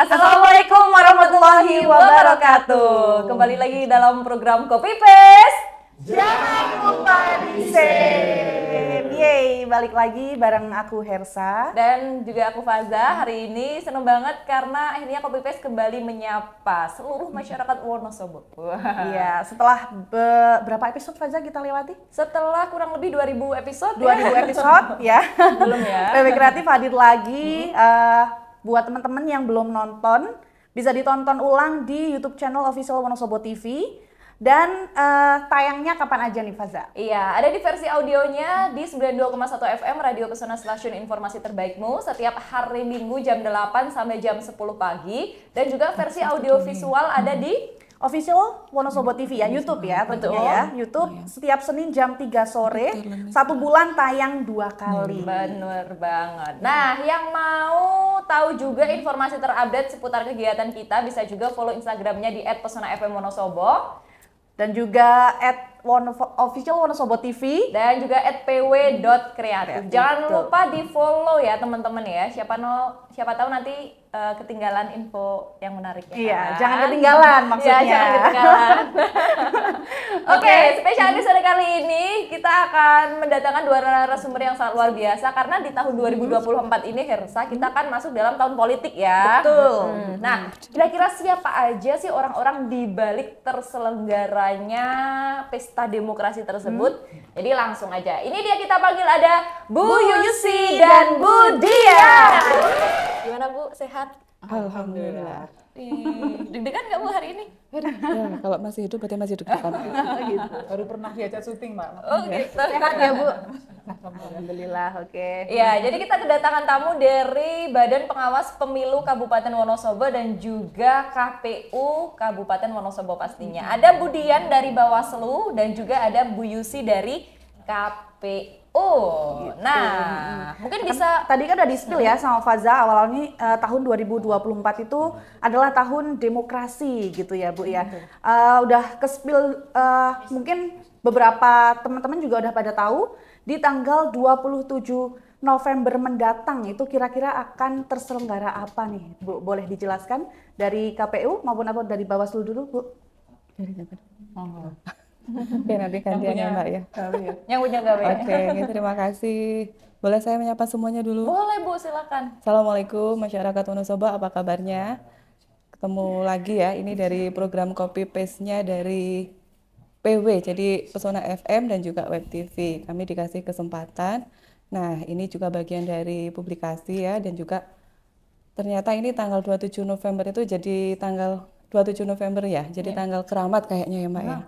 Assalamualaikum warahmatullahi wabarakatuh. Kembali lagi dalam program Kopi Paste. Jangan lupa di-save. Yeay, balik lagi bareng aku Hersa Dan juga aku Faza. Hari ini seneng banget karena akhirnya Kopi Paste kembali menyapa seluruh masyarakat Wonosobo. Iya, setelah berapa episode Faza kita lewati? Setelah kurang lebih 2000 episode 2000 episode ya. Belum ya? PW Kreatif hadir lagi. Buat teman-teman yang belum nonton, bisa ditonton ulang di YouTube channel Official Wonosobo TV. Dan tayangnya kapan aja nih Faza? Iya, ada di versi audionya di 92,1 FM Radio Pesona Stasiun Informasi Terbaikmu setiap hari Minggu jam 8 sampai jam 10 pagi. Dan juga versi audio visual ada di Official Wonosobo TV ya, YouTube ya tentunya ya. YouTube setiap Senin jam 3 sore, 1 bulan tayang 2 kali. Bener banget. Nah, yang mau tahu juga informasi terupdate seputar kegiatan kita bisa juga follow Instagramnya di @pesona_fm_wonosobo Dan juga @official Wonosobo TV dan juga @pw.kreatif. Jangan Betul. lupa di follow ya teman-teman ya. Siapa tahu nanti ketinggalan info yang menarik ya. Iya, kan? jangan ketinggalan maksudnya. Iya, jangan ketinggalan. Oke, spesial episode kali ini kita akan mendatangkan dua narasumber yang sangat luar biasa karena di tahun 2024 ini Hersa kita akan masuk dalam tahun politik ya. Betul. Nah, kira-kira siapa aja sih orang-orang di balik terselenggaranya pesta demokrasi tersebut? Jadi langsung aja. Ini dia kita panggil ada Bu Yusi dan Bu Dia. Gimana Bu? Sehat? Alhamdulillah. Deg-degan nggak Bu hari ini? Ya, kalau masih hidup berarti masih deg-degan. Baru pernah diajak syuting, Mbak. Oh gitu. Sehat ya Bu? Alhamdulillah, oke. Ya, jadi kita kedatangan tamu dari Badan Pengawas Pemilu Kabupaten Wonosobo dan juga KPU Kabupaten Wonosobo pastinya. Ada Bu Dian dari Bawaslu dan juga ada Bu Yusi dari KPU. Nah, mungkin bisa Tadi kan udah di-spill ya sama Faza awalnya tahun 2024 itu adalah tahun demokrasi gitu ya Bu ya. Udah ke-spill mungkin beberapa teman-teman juga udah pada tahu di tanggal 27 November mendatang itu kira-kira akan terselenggara apa nih Bu? Boleh dijelaskan dari KPU maupun apa dari Bawaslu dulu Bu? Oke, nanti gantian ya Mbak ya. yang punya gawe. Oke, terima kasih. Boleh saya menyapa semuanya dulu? Boleh Bu, silakan. Assalamualaikum masyarakat Wonosobo, apa kabarnya? Ketemu lagi ya, ini dari program Copy Paste-nya dari PW, jadi Pesona FM dan juga Web TV. Kami dikasih kesempatan. Nah, ini juga bagian dari publikasi ya, dan juga ternyata ini tanggal 27 November itu jadi tanggal 27 November ya, jadi tanggal keramat kayaknya ya Mbak ya.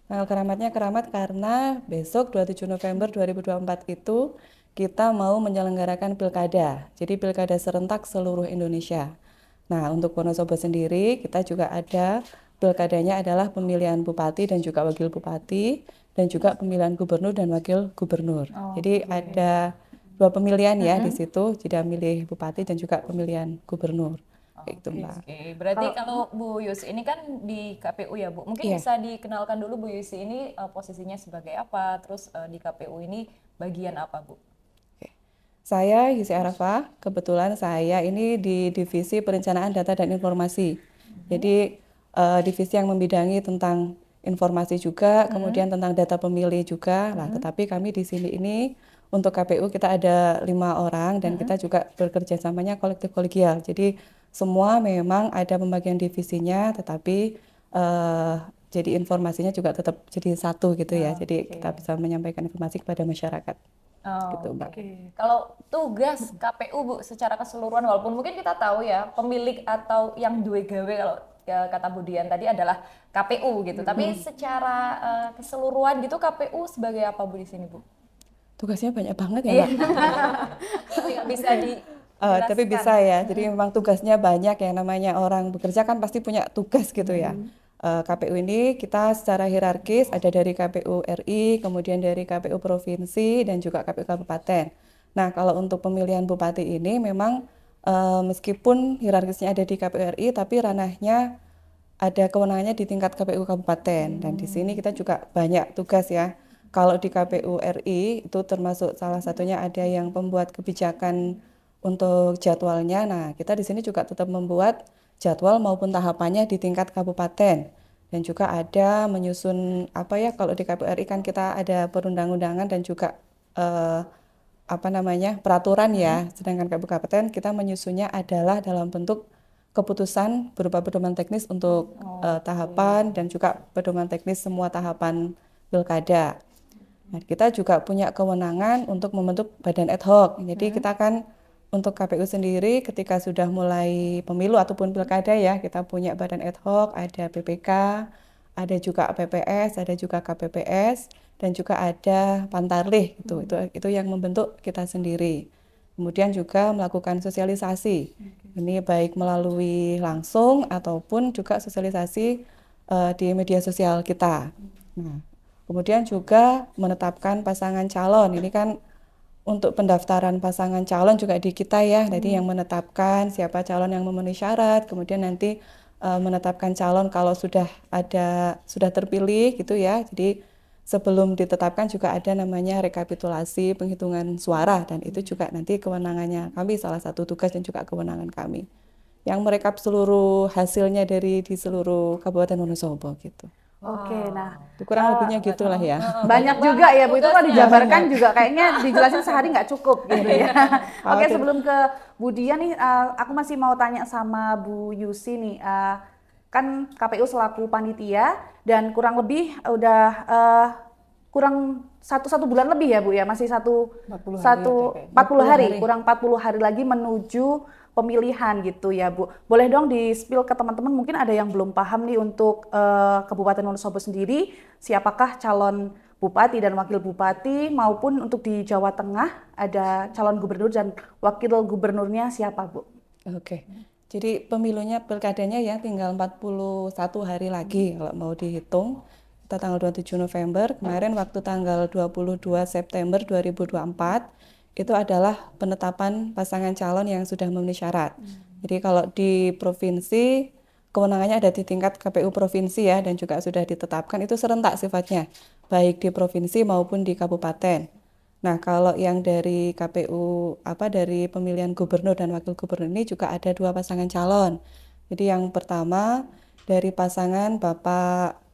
Tanggal keramatnya keramat karena besok 27 November 2024 itu kita mau menyelenggarakan pilkada. Jadi pilkada serentak seluruh Indonesia. Nah, untuk Wonosobo sendiri kita juga ada pilkadanya adalah pemilihan bupati dan juga wakil bupati dan juga pemilihan gubernur dan wakil gubernur. Jadi ada dua pemilihan ya di situ, jadi milih bupati dan juga pemilihan gubernur. Itu Mbak. Oke, berarti kalau Bu Yusi ini kan di KPU ya Bu, mungkin Iya. bisa dikenalkan dulu Bu Yusi ini posisinya sebagai apa, terus di KPU ini bagian apa Bu? Saya Yusi Arafah, kebetulan saya ini di Divisi Perencanaan Data dan Informasi. Jadi divisi yang membidangi tentang informasi juga, kemudian tentang data pemilih juga. Nah, tetapi kami di sini ini untuk KPU kita ada 5 orang dan kita juga bekerja samanya kolektif kolegial. Jadi semua memang ada pembagian divisinya, tetapi jadi informasinya juga tetap jadi satu gitu ya. Jadi kita bisa menyampaikan informasi kepada masyarakat. Gitu, Mbak. Kalau tugas KPU Bu secara keseluruhan, walaupun mungkin kita tahu ya pemilik atau yang duwe gawe kalau ya, kata Bu Dian tadi adalah KPU gitu, tapi secara keseluruhan gitu KPU sebagai apa Bu di sini Bu? Tugasnya banyak banget ya Mbak. Nggak bisa di Tapi bisa ya, jadi memang tugasnya banyak ya, namanya orang bekerja kan pasti punya tugas gitu ya. KPU ini kita secara hierarkis ada dari KPU RI, kemudian dari KPU Provinsi dan juga KPU Kabupaten. Nah, kalau untuk pemilihan bupati ini memang meskipun hierarkisnya ada di KPU RI, tapi ranahnya ada kewenangannya di tingkat KPU Kabupaten. Dan di sini kita juga banyak tugas ya. Kalau di KPU RI itu termasuk salah satunya ada yang pembuat kebijakan untuk jadwalnya. Nah, kita di sini juga tetap membuat jadwal maupun tahapannya di tingkat kabupaten. Dan juga ada menyusun kalau di KPU RI kan kita ada perundang-undangan dan juga peraturan ya. Sedangkan kabupaten kita menyusunnya adalah dalam bentuk keputusan berupa pedoman teknis untuk tahapan dan juga pedoman teknis semua tahapan pilkada. Nah, kita juga punya kewenangan untuk membentuk badan ad hoc. Jadi kita kan untuk KPU sendiri ketika sudah mulai pemilu ataupun pilkada ya, kita punya badan ad hoc, ada PPK, ada juga PPS, ada juga KPPS, dan juga ada Pantarlih gitu. Itu yang membentuk kita sendiri. Kemudian juga melakukan sosialisasi. Ini baik melalui langsung ataupun juga sosialisasi di media sosial kita. Nah, kemudian juga menetapkan pasangan calon. Ini kan untuk pendaftaran pasangan calon juga di kita ya. Jadi yang menetapkan siapa calon yang memenuhi syarat, kemudian nanti menetapkan calon kalau sudah terpilih gitu ya. Jadi sebelum ditetapkan juga ada namanya rekapitulasi penghitungan suara, dan itu juga nanti kewenangannya kami, salah satu tugas dan juga kewenangan kami. Yang merekap seluruh hasilnya di seluruh Kabupaten Wonosobo gitu. Oke, nah Itu kurang lebihnya gitulah ya. banyak juga ya Bu, itu kalau dijabarkan juga kayaknya dijelasin sehari nggak cukup gitu ya. Oke, sebelum ke Bu Dian nih, aku masih mau tanya sama Bu Yusi nih, kan KPU selaku panitia dan kurang lebih udah kurang satu bulan lebih ya Bu ya, masih 40 hari, kurang 40 hari lagi menuju pemilihan gitu ya Bu. Boleh dong di-spill ke teman-teman, mungkin ada yang belum paham nih untuk Kabupaten Wonosobo sendiri, siapakah calon bupati dan wakil bupati, maupun untuk di Jawa Tengah ada calon gubernur dan wakil gubernurnya siapa Bu? Oke. Jadi pemilunya, pilkadanya ya tinggal 41 hari lagi kalau mau dihitung. Kita tanggal 27 November, kemarin waktu tanggal 22 September 2024 itu adalah penetapan pasangan calon yang sudah memenuhi syarat. Jadi kalau di provinsi, kewenangannya ada di tingkat KPU provinsi ya, dan juga sudah ditetapkan, itu serentak sifatnya, baik di provinsi maupun di kabupaten. Nah, kalau yang dari KPU dari pemilihan gubernur dan wakil gubernur ini juga ada 2 pasangan calon. Jadi yang pertama dari pasangan Bapak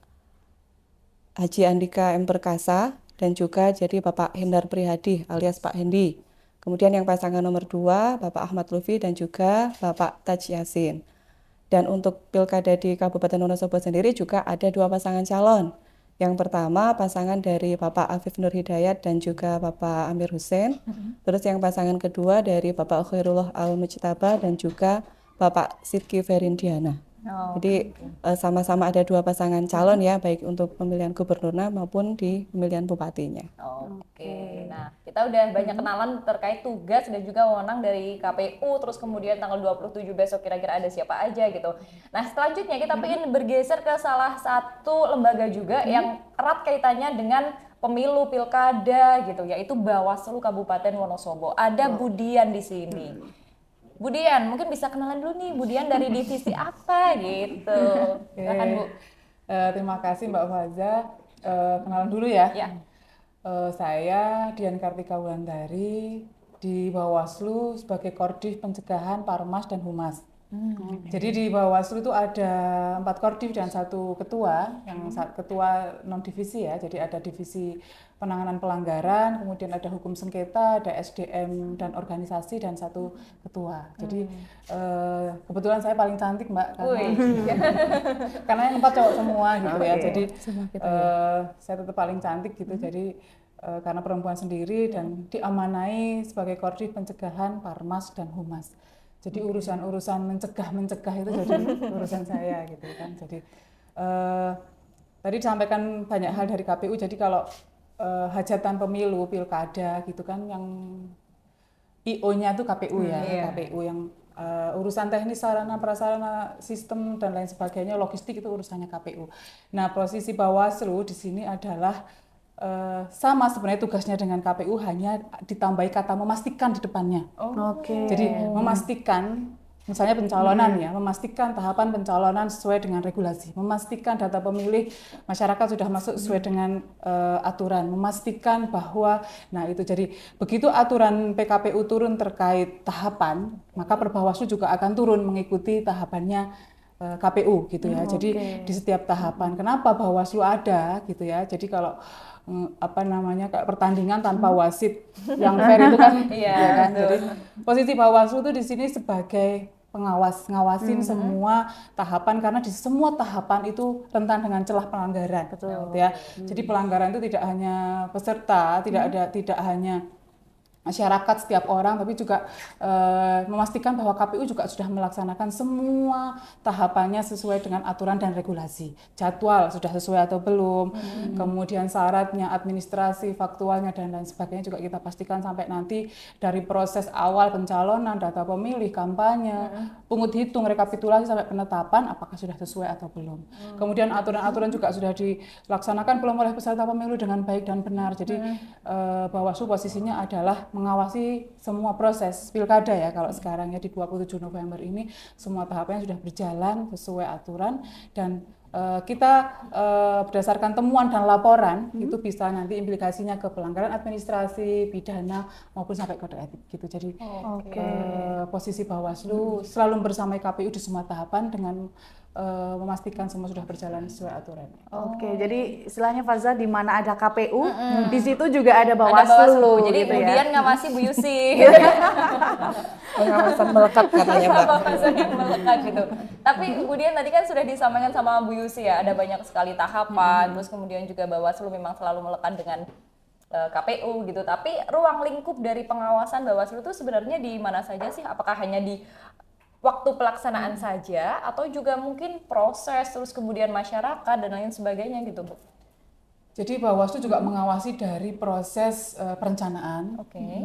Haji Andika M. Perkasa dan juga jadi Bapak Hendar Prihadi alias Pak Hendi. Kemudian yang pasangan nomor 2 Bapak Ahmad Lutfi dan juga Bapak Taj Yasin. Dan untuk pilkada di Kabupaten Wonosobo sendiri juga ada 2 pasangan calon. Yang pertama pasangan dari Bapak Afif Nur Hidayat dan juga Bapak Amir Hussein. Terus yang pasangan kedua dari Bapak Khairullah Al-Mujtaba dan juga Bapak Sidki Ferindiana. Jadi sama-sama ada 2 pasangan calon ya, baik untuk pemilihan gubernurnya maupun di pemilihan bupatinya. Oke, nah kita udah banyak kenalan terkait tugas dan juga wewenang dari KPU, terus kemudian tanggal 27 besok kira-kira ada siapa aja gitu. Nah selanjutnya kita pengen bergeser ke salah satu lembaga juga yang erat kaitannya dengan pemilu pilkada gitu, yaitu Bawaslu Kabupaten Wonosobo. Ada Bu Dian di sini. Bu Dian, mungkin bisa kenalan dulu nih, Bu Dian dari divisi apa gitu. Silakan Bu. Terima kasih Mbak Faza. Kenalan dulu ya. Saya Dian Kartika Wulandari di Bawaslu sebagai Kordif Pencegahan, Parmas, dan Humas. Jadi di Bawaslu itu ada 4 Kordif dan 1 ketua, yang ketua non divisi ya. Jadi ada divisi penanganan pelanggaran, kemudian ada hukum sengketa, ada SDM dan organisasi, dan 1 ketua. Jadi kebetulan saya paling cantik Mbak, karena yang 4 cowok semua gitu ya. Jadi saya tetap paling cantik gitu. Jadi karena perempuan sendiri dan diamanai sebagai Kordif Pencegahan, Parmas, dan Humas. Jadi urusan-urusan mencegah itu jadi urusan saya gitu kan. Jadi tadi disampaikan banyak hal dari KPU. Jadi kalau hajatan pemilu, pilkada gitu kan, yang IO-nya itu KPU ya, KPU yang urusan teknis, sarana prasarana, sistem dan lain sebagainya, logistik itu urusannya KPU. Nah, posisi Bawaslu di sini adalah sama sebenarnya tugasnya dengan KPU, hanya ditambahi kata memastikan di depannya. Oke. Jadi memastikan Misalnya pencalonan ya, memastikan tahapan pencalonan sesuai dengan regulasi, memastikan data pemilih masyarakat sudah masuk sesuai dengan aturan, memastikan bahwa, nah itu jadi begitu aturan PKPU turun terkait tahapan, maka Perbawaslu juga akan turun mengikuti tahapannya KPU gitu ya. Jadi di setiap tahapan, kenapa Bawaslu ada gitu ya. Jadi kalau kayak pertandingan tanpa wasit yang fair itu kan, ya kan. Jadi posisi Bawaslu itu di sini sebagai pengawas, ngawasin semua tahapan karena di semua tahapan itu rentan dengan celah pelanggaran, gitu ya. Jadi pelanggaran itu tidak hanya peserta, tidak hanya masyarakat setiap orang, tapi juga memastikan bahwa KPU juga sudah melaksanakan semua tahapannya sesuai dengan aturan dan regulasi. Jadwal sudah sesuai atau belum, kemudian syaratnya, administrasi, faktualnya, dan lain sebagainya juga kita pastikan sampai nanti dari proses awal pencalonan, data pemilih, kampanye, pungut hitung, rekapitulasi, sampai penetapan apakah sudah sesuai atau belum. Kemudian aturan-aturan juga sudah dilaksanakan belum oleh peserta pemilu dengan baik dan benar. Jadi Bawaslu posisinya adalah mengawasi semua proses pilkada ya, kalau sekarang ya di 27 November ini semua tahapannya sudah berjalan sesuai aturan, dan kita berdasarkan temuan dan laporan itu bisa nanti implikasinya ke pelanggaran administrasi, pidana maupun sampai kode etik gitu. Jadi posisi Bawaslu selalu bersama KPU di semua tahapan dengan memastikan semua sudah berjalan sesuai aturan. Jadi istilahnya Faza, di mana ada KPU, di situ juga ada Bawaslu. Jadi gitu kemudian ya? ngawasi Bu Yusi. Pengawasan melekat katanya Mbak. Pengawasan yang melekat gitu. Tapi kemudian tadi kan sudah disampaikan sama Bu Yusi ya, ada banyak sekali tahapan, terus kemudian juga Bawaslu memang selalu melekat dengan KPU gitu. Tapi ruang lingkup dari pengawasan Bawaslu itu sebenarnya di mana saja sih? Apakah hanya di waktu pelaksanaan saja, atau juga mungkin proses, terus kemudian masyarakat dan lain sebagainya gitu, Bu? Jadi Bawaslu juga mengawasi dari proses perencanaan,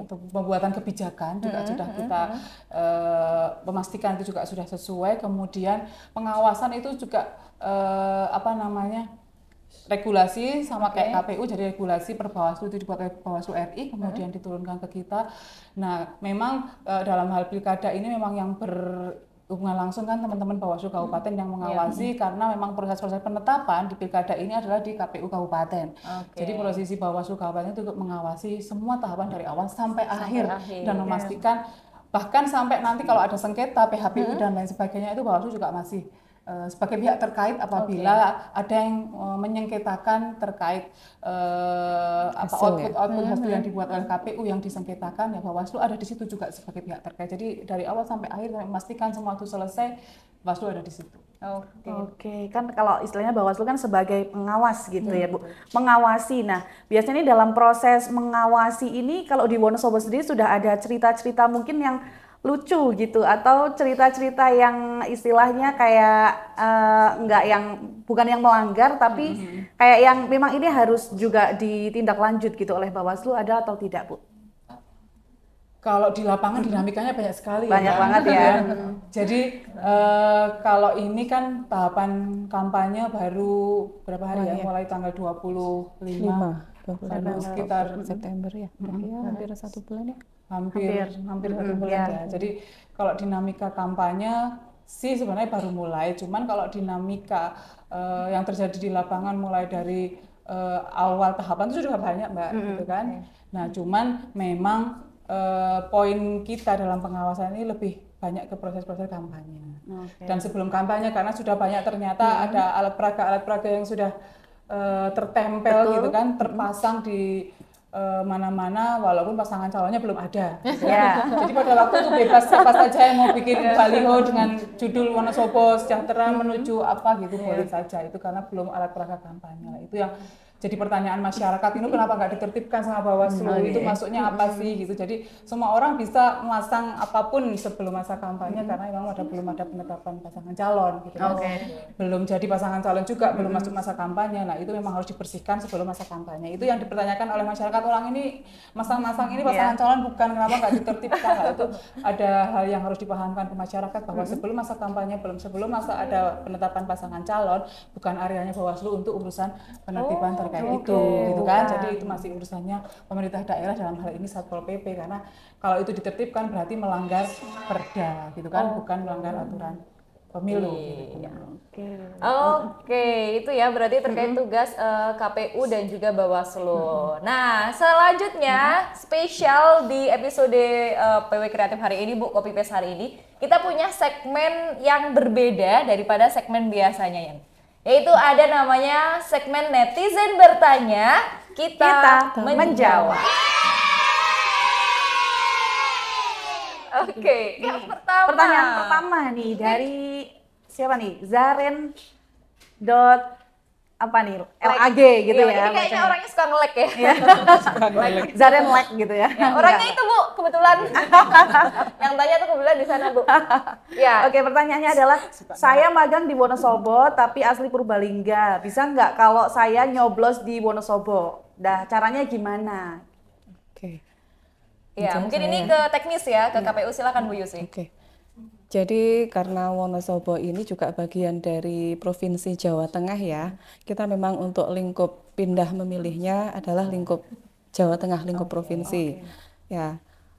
pembuatan kebijakan juga sudah kita memastikan itu juga sudah sesuai. Kemudian pengawasan itu juga regulasi sama kayak KPU, jadi regulasi Perbawaslu itu dibuat oleh Bawaslu RI, kemudian diturunkan ke kita. Nah, memang dalam hal pilkada ini memang yang berhubungan langsung kan teman-teman Bawaslu Kabupaten yang mengawasi, karena memang proses-proses penetapan di pilkada ini adalah di KPU Kabupaten. Jadi posisi Bawaslu Kabupaten itu untuk mengawasi semua tahapan dari awal sampai akhir dan memastikan bahkan sampai nanti kalau ada sengketa PHPU dan lain sebagainya itu Bawaslu juga masih sebagai pihak terkait apabila ada yang menyengketakan terkait output hasil yang dibuat oleh KPU yang disengketakan, ya Bawaslu ada di situ juga sebagai pihak terkait. Jadi dari awal sampai akhir sampai memastikan semua itu selesai, Bawaslu ada di situ. Kan kalau istilahnya Bawaslu kan sebagai pengawas gitu ya Bu, mengawasi. Nah biasanya ini dalam proses mengawasi ini kalau di Wonosobo sendiri sudah ada cerita-cerita mungkin yang lucu gitu, atau cerita-cerita yang istilahnya kayak bukan yang melanggar, tapi kayak yang memang ini harus juga ditindaklanjut gitu oleh Bawaslu, ada atau tidak, Bu? Kalau di lapangan dinamikanya banyak sekali. Banyak banget ya. Jadi kalau ini kan tahapan kampanye baru berapa hari ya? Mulai tanggal 25 sekitar September ya. Hampir 1 bulan ya. Hampir 1 bulan ya. Jadi kalau dinamika kampanye sih sebenarnya baru mulai, cuman kalau dinamika yang terjadi di lapangan mulai dari awal tahapan itu sudah banyak Mbak, gitu kan. Nah cuman memang poin kita dalam pengawasan ini lebih banyak ke proses-proses kampanye. Dan sebelum kampanye, karena sudah banyak ternyata ada alat peraga yang sudah tertempel gitu kan, terpasang di mana-mana walaupun pasangan calonnya belum ada. Jadi pada waktu itu bebas siapa saja yang mau bikin baliho dengan judul Wonosobo Sejahtera menuju apa gitu boleh saja, itu karena belum alat peraga kampanye. Itu yang jadi pertanyaan masyarakat, ini kenapa nggak ditertibkan sama Bawaslu, itu masuknya apa sih gitu. Jadi semua orang bisa memasang apapun sebelum masa kampanye karena memang belum ada penetapan pasangan calon gitu. Belum jadi pasangan calon juga, belum masuk masa kampanye. Nah itu memang harus dibersihkan sebelum masa kampanye. Itu yang dipertanyakan oleh masyarakat, orang ini masang-masang ini pasangan calon bukan, kenapa nggak ditertibkan. Nah, itu ada hal yang harus dipahamkan ke masyarakat bahwa sebelum masa kampanye, sebelum masa ada penetapan pasangan calon, bukan areanya Bawaslu untuk urusan penertiban terkait itu, gitu kan. Jadi itu masih urusannya pemerintah daerah, dalam hal ini Satpol PP, karena kalau itu ditertibkan berarti melanggar perda, gitu kan, bukan melanggar aturan pemilu. Oke, itu ya berarti terkait tugas KPU dan juga Bawaslu. Nah, selanjutnya spesial di episode PW Kreatif hari ini, Bu, Copy Paste hari ini, kita punya segmen yang berbeda daripada segmen biasanya, yaitu ada namanya segmen netizen bertanya, kita menjawab. Oke, yang pertama. Pertanyaan pertama nih dari siapa nih? Zaren dot apa nih? LAG gitu ya. Ini kayaknya orangnya suka nge-lag ya. Zaren lag gitu ya. Orangnya itu, Bu, kebetulan. Yang tanya tuh kebetulan di sana, Bu. Ya. Oke, pertanyaannya adalah saya magang di Wonosobo tapi asli Purbalingga. Bisa nggak kalau saya nyoblos di Wonosobo? Dah, caranya gimana? Oke. Ya, mungkin ini ke teknis ya, ke KPU, silakan Bu Yusi. Oke. Jadi karena Wonosobo ini juga bagian dari Provinsi Jawa Tengah ya, kita memang untuk lingkup pindah memilihnya adalah lingkup Jawa Tengah, lingkup provinsi. Ya,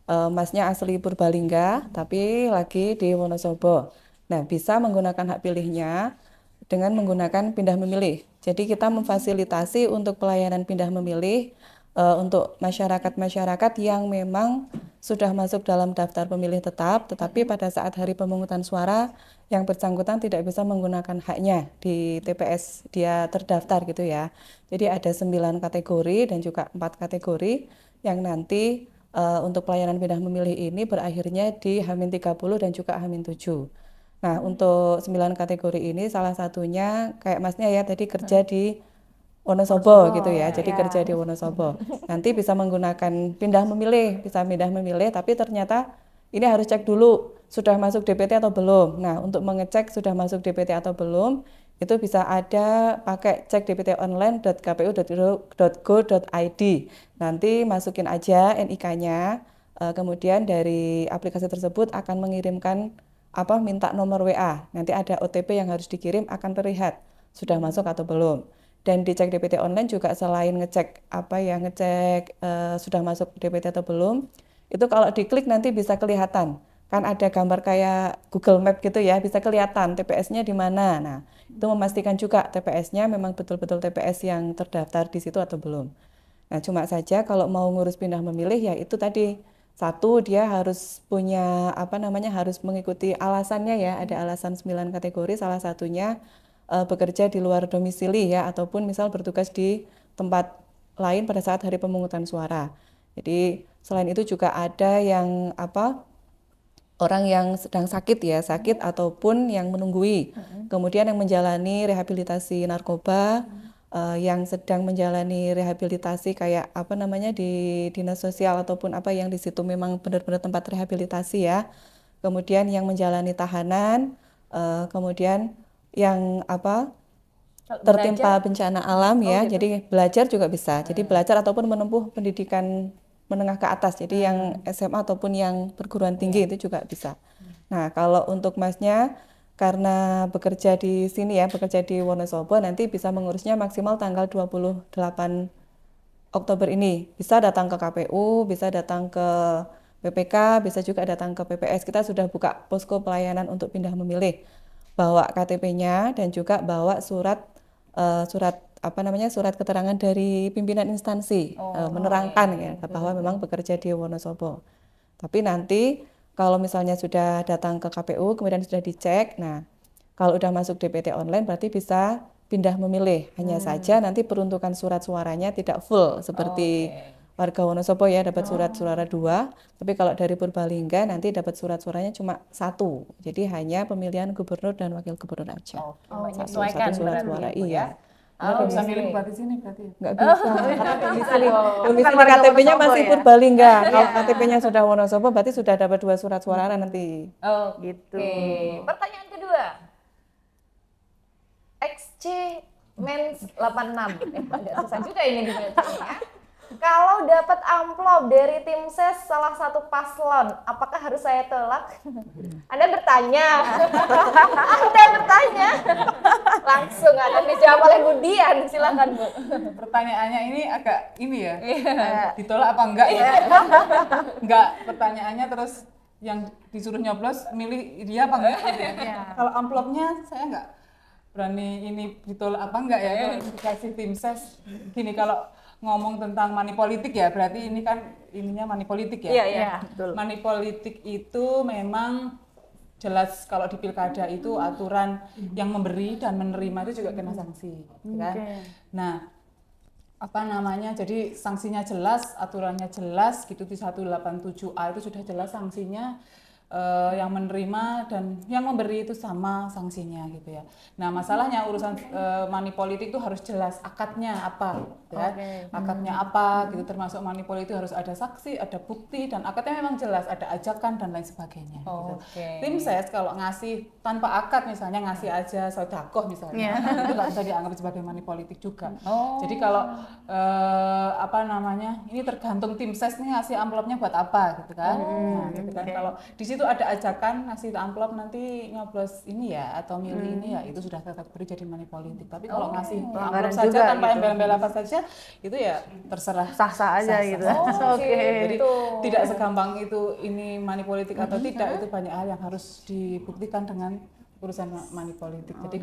Masnya asli Purbalingga, tapi lagi di Wonosobo. Nah, bisa menggunakan hak pilihnya dengan menggunakan pindah memilih. Jadi kita memfasilitasi untuk pelayanan pindah memilih untuk masyarakat-masyarakat yang memang sudah masuk dalam daftar pemilih tetap, tetapi pada saat hari pemungutan suara yang bersangkutan tidak bisa menggunakan haknya di TPS dia terdaftar gitu ya. Jadi ada 9 kategori dan juga 4 kategori yang nanti untuk pelayanan pindah memilih ini berakhirnya di H-30 dan juga H-7. Nah, untuk 9 kategori ini salah satunya kayak Masnya ya tadi kerja di Wonosobo gitu ya, jadi kerja di Wonosobo. Nanti bisa menggunakan pindah memilih, bisa pindah memilih, tapi ternyata ini harus cek dulu sudah masuk DPT atau belum. Nah, untuk mengecek sudah masuk DPT atau belum, itu bisa ada pakai cek dptonline.kpu.go.id. Nanti masukin aja NIK-nya, kemudian dari aplikasi tersebut akan mengirimkan minta nomor WA. Nanti ada OTP yang harus dikirim, akan terlihat sudah masuk atau belum. Dan di cek DPT online juga selain ngecek sudah masuk DPT atau belum, itu kalau diklik nanti bisa kelihatan. Kan ada gambar kayak Google Map gitu ya, bisa kelihatan TPS-nya di mana. Nah, itu memastikan juga TPS-nya memang betul-betul TPS yang terdaftar di situ atau belum. Nah, cuma saja kalau mau ngurus pindah memilih ya itu tadi. Satu, dia harus punya harus mengikuti alasannya ya, ada alasan 9 kategori, salah satunya bekerja di luar domisili ya, ataupun misal bertugas di tempat lain pada saat hari pemungutan suara. Jadi selain itu juga ada yang orang yang sedang sakit ataupun yang menunggui, kemudian yang menjalani rehabilitasi narkoba, yang sedang menjalani rehabilitasi kayak di dinas sosial ataupun yang di situ memang benar-benar tempat rehabilitasi ya, kemudian yang menjalani tahanan, kemudian yang tertimpa bencana alam ya, gitu. Jadi belajar juga bisa. Jadi belajar ataupun menempuh pendidikan menengah ke atas. Jadi yang SMA ataupun yang perguruan tinggi itu juga bisa. Nah, kalau untuk Masnya karena bekerja di sini ya, bekerja di Wonosobo, nanti bisa mengurusnya maksimal tanggal 28 Oktober ini. Bisa datang ke KPU, bisa datang ke PPK, bisa juga datang ke PPS. Kita sudah buka posko pelayanan untuk pindah memilih. Bawa KTP-nya dan juga bawa surat keterangan dari pimpinan instansi menerangkan ya bahwa memang bekerja di Wonosobo. Tapi nanti kalau misalnya sudah datang ke KPU kemudian sudah dicek, nah kalau udah masuk DPT online berarti bisa pindah memilih. Hanya saja nanti peruntukan surat suaranya tidak full seperti warga Wonosobo ya, dapat surat suara 2, tapi kalau dari Purbalingga nanti dapat surat suaranya cuma 1. Jadi hanya pemilihan gubernur dan wakil gubernur aja. Satu surat suara iya. Bisa milih bupati sini berarti? Nggak bisa, domisili KTP-nya masih Purbalingga. Kalau KTP-nya sudah Wonosobo berarti sudah dapat 2 surat suara nanti. Gitu. Pertanyaan kedua. XC Mens 86. Agak susah juga ini dibacanya. Kalau dapat amplop dari tim ses salah satu paslon, apakah harus saya tolak? Anda bertanya. Anda bertanya. Langsung akan dijawab oleh Bu Dian, silakan Bu. Pertanyaannya ini agak ini ya, ditolak apa enggak ya? Enggak, pertanyaannya terus yang disuruh nyoblos milih dia apa enggak gitu ya. Kalau amplopnya saya enggak berani ini ditolak apa enggak ya, kalau dikasih tim ses. Gini, kalau ngomong tentang money politik ya, berarti ini kan ininya money politik ya. Iya, betul. Money politik itu memang jelas kalau di pilkada itu aturan yang memberi dan menerima itu juga kena sanksi, kan? Nah, apa namanya? Jadi sanksinya jelas, aturannya jelas gitu di 187A itu sudah jelas sanksinya. Yang menerima dan yang memberi itu sama sanksinya gitu ya. Nah, masalahnya urusan money politik itu harus jelas akadnya apa, gitu ya. Akadnya apa gitu, termasuk money politik harus ada saksi, ada bukti, dan akadnya memang jelas, ada ajakan dan lain sebagainya. Gitu. Tim ses kalau ngasih tanpa akad, misalnya ngasih aja sedekah misalnya, itu nggak bisa dianggap sebagai money politik juga. Jadi kalau apa namanya, ini tergantung tim ses nih ngasih amplopnya buat apa gitu kan. Nah, gitu kan. Kalau di situ ada ajakan ngasih amplop nanti nyoblos ini ya atau milih ini ya, itu sudah kategori jadi money politik. Tapi kalau ngasih amplop saja tanpa embel-embel apa saja itu ya terserah, sah-sah aja gitu. Jadi tidak segampang itu ini money politik atau tidak, itu banyak hal yang harus dibuktikan dengan urusan money politik. Jadi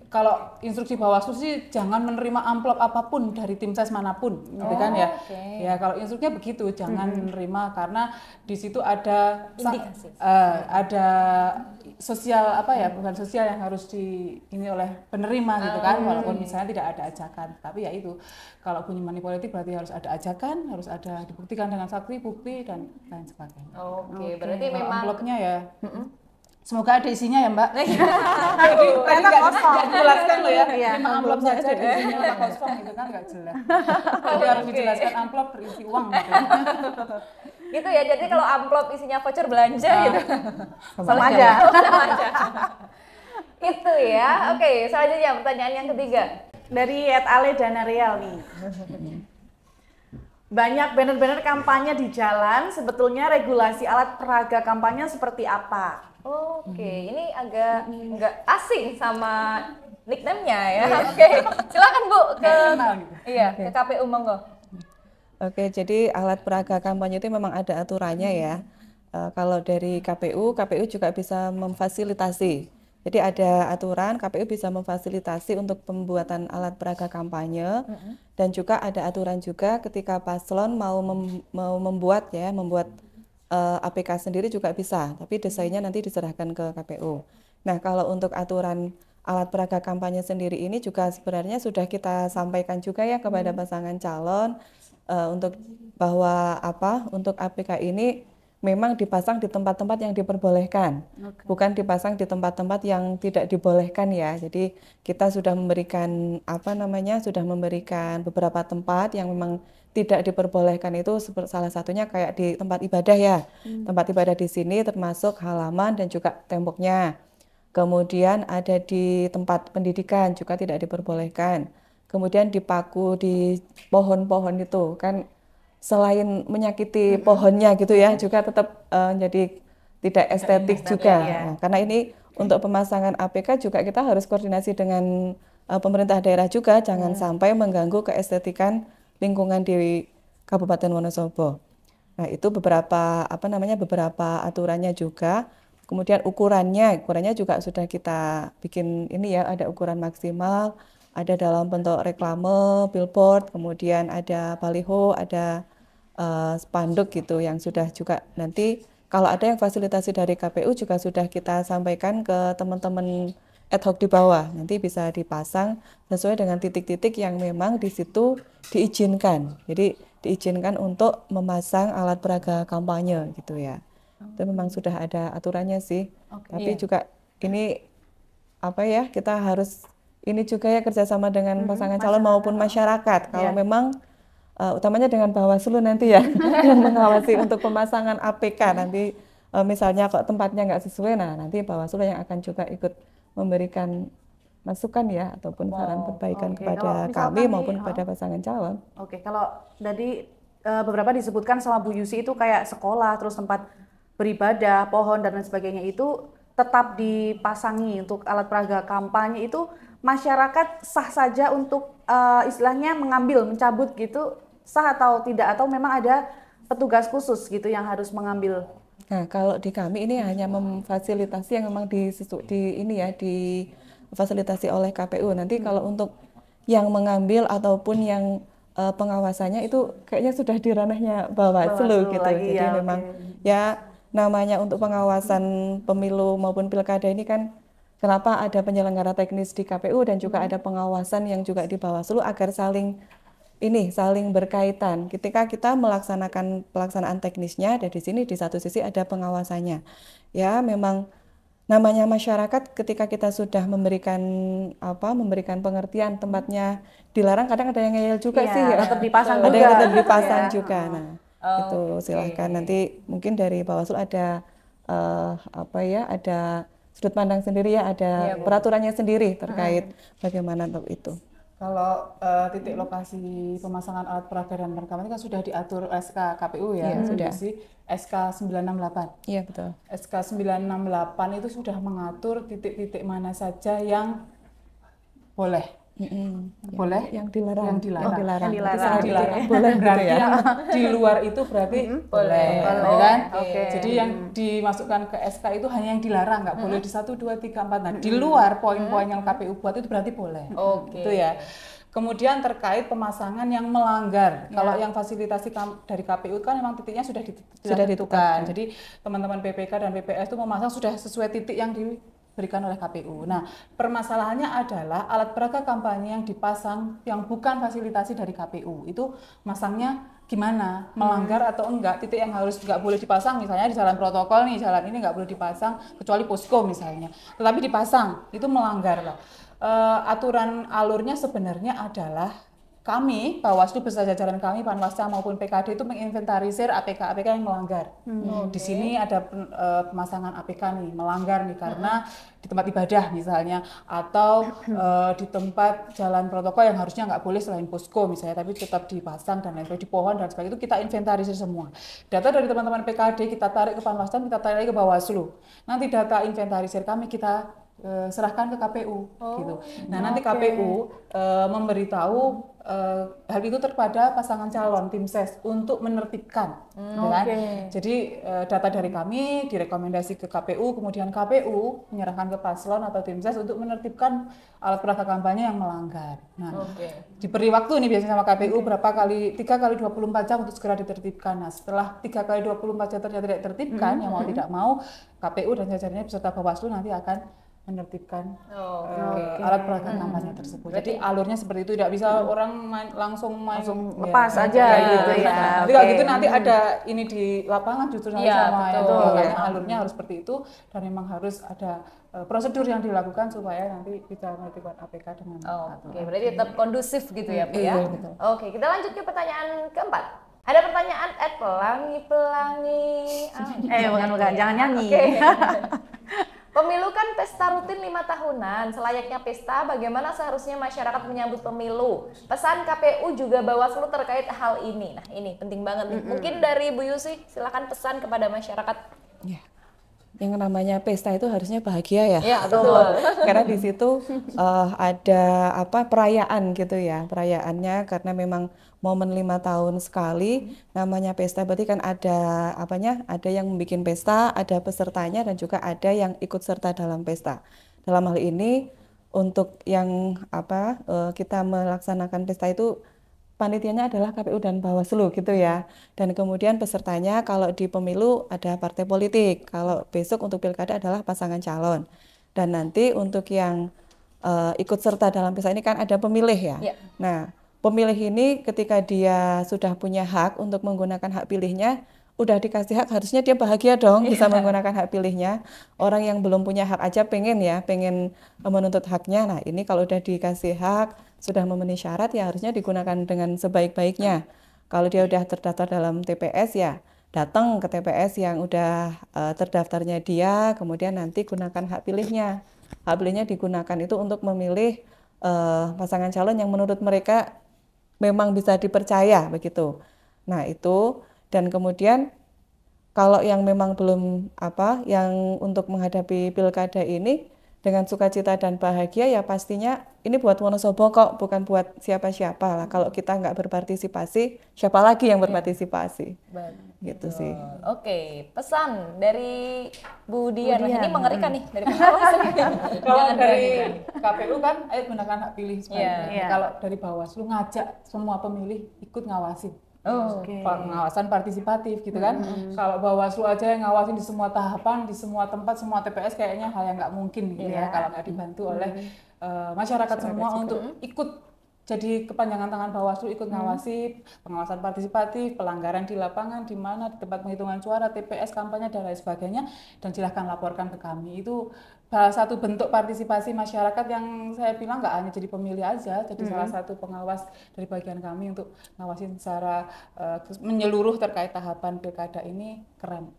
kalau instruksi Bawaslu sih jangan menerima amplop apapun dari tim ses manapun, gitu kan ya. Ya kalau instruksinya begitu, jangan menerima karena di situ ada ada sosial apa ya, bukan sosial yang harus ini oleh penerima gitu kan, walaupun misalnya tidak ada ajakan. Tapi ya itu, kalau bunyi money politik berarti harus ada ajakan, harus ada dibuktikan dengan saksi, bukti dan lain sebagainya. Berarti kalau memang amplopnya ya semoga ada isinya ya Mbak. Ternyata kosong. Jelaskan loh ya. Lima amplop saja ada isinya apa kosong gitu kan nggak jelas. Jadi harus dijelaskan amplop berisi uang gitu. Gitu ya. Jadi kalau amplop isinya voucher belanja gitu. Sama aja. Itu ya. Oke, selanjutnya pertanyaan yang ketiga. Dari Ale Dana Real nih. Banyak banner-banner kampanye di jalan, sebetulnya regulasi alat peraga kampanye seperti apa? Ini agak nggak asing sama nickname-nya ya. Silakan Bu ke KPU monggo. Jadi alat peraga kampanye itu memang ada aturannya ya. Kalau dari KPU juga bisa memfasilitasi. Jadi ada aturan, KPU bisa memfasilitasi untuk pembuatan alat peraga kampanye, dan juga ada aturan juga ketika paslon mau membuat APK sendiri juga bisa, tapi desainnya nanti diserahkan ke KPU. Nah, kalau untuk aturan alat peraga kampanye sendiri ini juga sebenarnya sudah kita sampaikan juga ya kepada pasangan calon untuk bahwa untuk APK ini memang dipasang di tempat-tempat yang diperbolehkan, bukan dipasang di tempat-tempat yang tidak dibolehkan ya. Jadi kita sudah memberikan sudah memberikan beberapa tempat yang memang tidak diperbolehkan, itu salah satunya kayak di tempat ibadah ya. Tempat ibadah di sini termasuk halaman dan juga temboknya. Kemudian ada di tempat pendidikan juga tidak diperbolehkan. Kemudian dipaku di pohon-pohon itu kan, selain menyakiti pohonnya gitu ya, juga tetap jadi tidak estetik juga. Nah, karena ini untuk pemasangan APK juga kita harus koordinasi dengan pemerintah daerah juga, jangan sampai mengganggu keestetikan lingkungan di Kabupaten Wonosobo. Nah, itu beberapa aturannya juga. Kemudian ukurannya juga sudah kita bikin ini ya, ada ukuran maksimal, ada dalam bentuk reklame, billboard, kemudian ada baliho, ada spanduk gitu yang sudah juga nanti kalau ada yang fasilitasi dari KPU juga sudah kita sampaikan ke teman-teman ad hoc di bawah, nanti bisa dipasang sesuai dengan titik-titik yang memang di situ diizinkan. Jadi diizinkan untuk memasang alat peraga kampanye gitu ya. Itu memang sudah ada aturannya sih. Tapi juga ini kita harus ini juga ya kerjasama dengan pasangan calon maupun masyarakat. Kalau memang utamanya dengan Bawaslu nanti ya yang mengawasi untuk pemasangan APK nanti misalnya kok tempatnya nggak sesuai, nah nanti Bawaslu yang akan juga ikut memberikan masukan ya ataupun saran perbaikan kepada kami maupun kepada pasangan calon. Kalau tadi beberapa disebutkan sama Bu Yusi itu kayak sekolah, terus tempat beribadah, pohon dan lain sebagainya itu tetap dipasangi untuk alat peraga kampanye itu masyarakat sah saja untuk istilahnya mencabut gitu, sah atau tidak, atau memang ada petugas khusus gitu yang harus mengambil? Nah, kalau di kami ini hanya memfasilitasi yang memang difasilitasi oleh KPU. Nanti kalau untuk yang mengambil ataupun yang pengawasannya itu kayaknya sudah di ranahnya Bawaslu gitu. lagi, Jadi ya, memang ya namanya untuk pengawasan pemilu maupun pilkada ini kan kenapa ada penyelenggara teknis di KPU dan juga ada pengawasan yang juga di Bawaslu agar saling berkaitan. Ketika kita melaksanakan pelaksanaan teknisnya, dan di sini di satu sisi ada pengawasannya. Ya, memang namanya masyarakat ketika kita sudah memberikan pengertian tempatnya dilarang, kadang ada yang ngeyel juga sih ya. Tetap dipasang Ada juga. yang tetap dipasang juga. Nah, itu silahkan nanti mungkin dari Bawaslu ada ada sudut pandang sendiri ya, ada peraturannya sendiri terkait bagaimana untuk itu. Kalau titik lokasi pemasangan alat peraga dan perekaman kan sudah diatur SK KPU ya, sudah SK 968. Iya, betul. SK 968 itu sudah mengatur titik-titik mana saja yang boleh. Boleh, yang dilarang. Yang dilarang. Boleh berarti gitu ya. yang di luar itu berarti boleh kan? Jadi yang dimasukkan ke SK itu hanya yang dilarang, nggak boleh di 1, 2, 3, 4. Nah, di luar poin-poin yang KPU buat itu berarti boleh. Itu ya. Kemudian terkait pemasangan yang melanggar, kalau yang fasilitasi dari KPU kan memang titiknya sudah ditentukan. Jadi teman-teman PPK dan PPS itu memasang sudah sesuai titik yang diberikan oleh KPU. Nah, permasalahannya adalah alat peraga kampanye yang dipasang yang bukan fasilitasi dari KPU itu masangnya gimana, melanggar atau enggak, titik yang harus nggak boleh dipasang misalnya di jalan protokol nih, jalan ini nggak boleh dipasang kecuali posko misalnya, tetapi dipasang itu melanggar lah. Aturan alurnya sebenarnya adalah kami, Bawaslu beserta jajaran kami, Panwasca maupun PKD itu menginventarisir APK yang melanggar. Di sini ada pemasangan APK nih, melanggar nih karena di tempat ibadah misalnya, atau di tempat jalan protokol yang harusnya nggak boleh selain posko misalnya, tapi tetap dipasang dan lain sebagainya, di pohon dan sebagainya, itu kita inventarisir semua. Data dari teman-teman PKD kita tarik ke Panwasca, kita tarik lagi ke Bawaslu. Nanti data inventarisir kami kita serahkan ke KPU gitu. Nah, nanti KPU memberitahu hal itu kepada pasangan calon tim ses untuk menertibkan, kan? Jadi data dari kami direkomendasi ke KPU, kemudian KPU menyerahkan ke paslon atau tim ses untuk menertibkan alat peraga kampanye yang melanggar. Nah, diberi waktu nih biasanya sama KPU berapa kali, 3 kali 24 jam untuk segera ditertibkan. Nah, setelah 3 kali 24 jam ternyata tidak tertibkan, yang mau tidak mau KPU dan jajarannya beserta Bawaslu nanti akan menertibkan alat peraga kampanye tersebut. Jadi alurnya seperti itu, tidak bisa orang langsung lepas aja gitu ya. Nanti kalau gitu nanti ada ini di lapangan justru sama itu. Makanya alurnya harus seperti itu dan memang harus ada prosedur yang dilakukan supaya nanti bisa menertibkan APK dengan berarti tetap kondusif gitu ya, Bu ya. Oke, kita lanjut ke pertanyaan keempat. Ada pertanyaan pelangi. Bukan, jangan nyanyi. Pemilu kan pesta rutin 5 tahunan, selayaknya pesta bagaimana seharusnya masyarakat menyambut pemilu. Pesan KPU juga Bawaslu terkait hal ini. Nah, ini penting banget nih. Mungkin dari Bu Yusi silakan pesan kepada masyarakat. Ya. Yang namanya pesta itu harusnya bahagia ya. Iya, betul. Karena di situ ada perayaan gitu ya. Perayaannya karena memang momen 5 tahun sekali namanya pesta, berarti kan ada ada yang membuat pesta, ada pesertanya dan juga ada yang ikut serta dalam pesta. Dalam hal ini untuk yang kita melaksanakan pesta itu panitianya adalah KPU dan Bawaslu gitu ya. Dan kemudian pesertanya kalau di pemilu ada partai politik, kalau besok untuk pilkada adalah pasangan calon. Dan nanti untuk yang ikut serta dalam pesta ini kan ada pemilih ya. Nah, pemilih ini ketika dia sudah punya hak untuk menggunakan hak pilihnya, udah dikasih hak, harusnya dia bahagia dong bisa menggunakan hak pilihnya. Orang yang belum punya hak aja pengen menuntut haknya. Nah, ini kalau udah dikasih hak, sudah memenuhi syarat ya harusnya digunakan dengan sebaik-baiknya. Kalau dia udah terdaftar dalam TPS ya datang ke TPS yang udah terdaftarnya dia, kemudian nanti gunakan hak pilihnya. Hak pilihnya digunakan itu untuk memilih pasangan calon yang menurut mereka memang bisa dipercaya begitu. Nah, itu dan kemudian kalau yang memang belum yang untuk menghadapi pilkada ini dengan sukacita dan bahagia, ya pastinya ini buat Wonosobo kok, bukan buat siapa-siapa lah. Kalau kita nggak berpartisipasi, siapa lagi yang berpartisipasi? Gitu sih. Oke, pesan dari Bu Dian. Ini mengerikan nih dari pengawas. Kalau dari KPU kan, ayo gunakan hak pilih sebaiknya. Kalau dari Bawaslu ngajak semua pemilih ikut ngawasi. Pengawasan partisipatif gitu kan. Kalau Bawaslu aja yang ngawasin di semua tahapan, di semua tempat, semua TPS, kayaknya hal yang nggak mungkin gitu ya, kalau nggak dibantu oleh masyarakat semua untuk ikut jadi kepanjangan tangan Bawaslu, ikut ngawasi pengawasan partisipatif, pelanggaran di lapangan, di mana, di tempat penghitungan suara, TPS, kampanye, dan lain sebagainya, dan silahkan laporkan ke kami. Itu salah satu bentuk partisipasi masyarakat yang saya bilang nggak hanya jadi pemilih aja, jadi salah satu pengawas dari bagian kami untuk ngawasin secara menyeluruh terkait tahapan pilkada ini. Keren.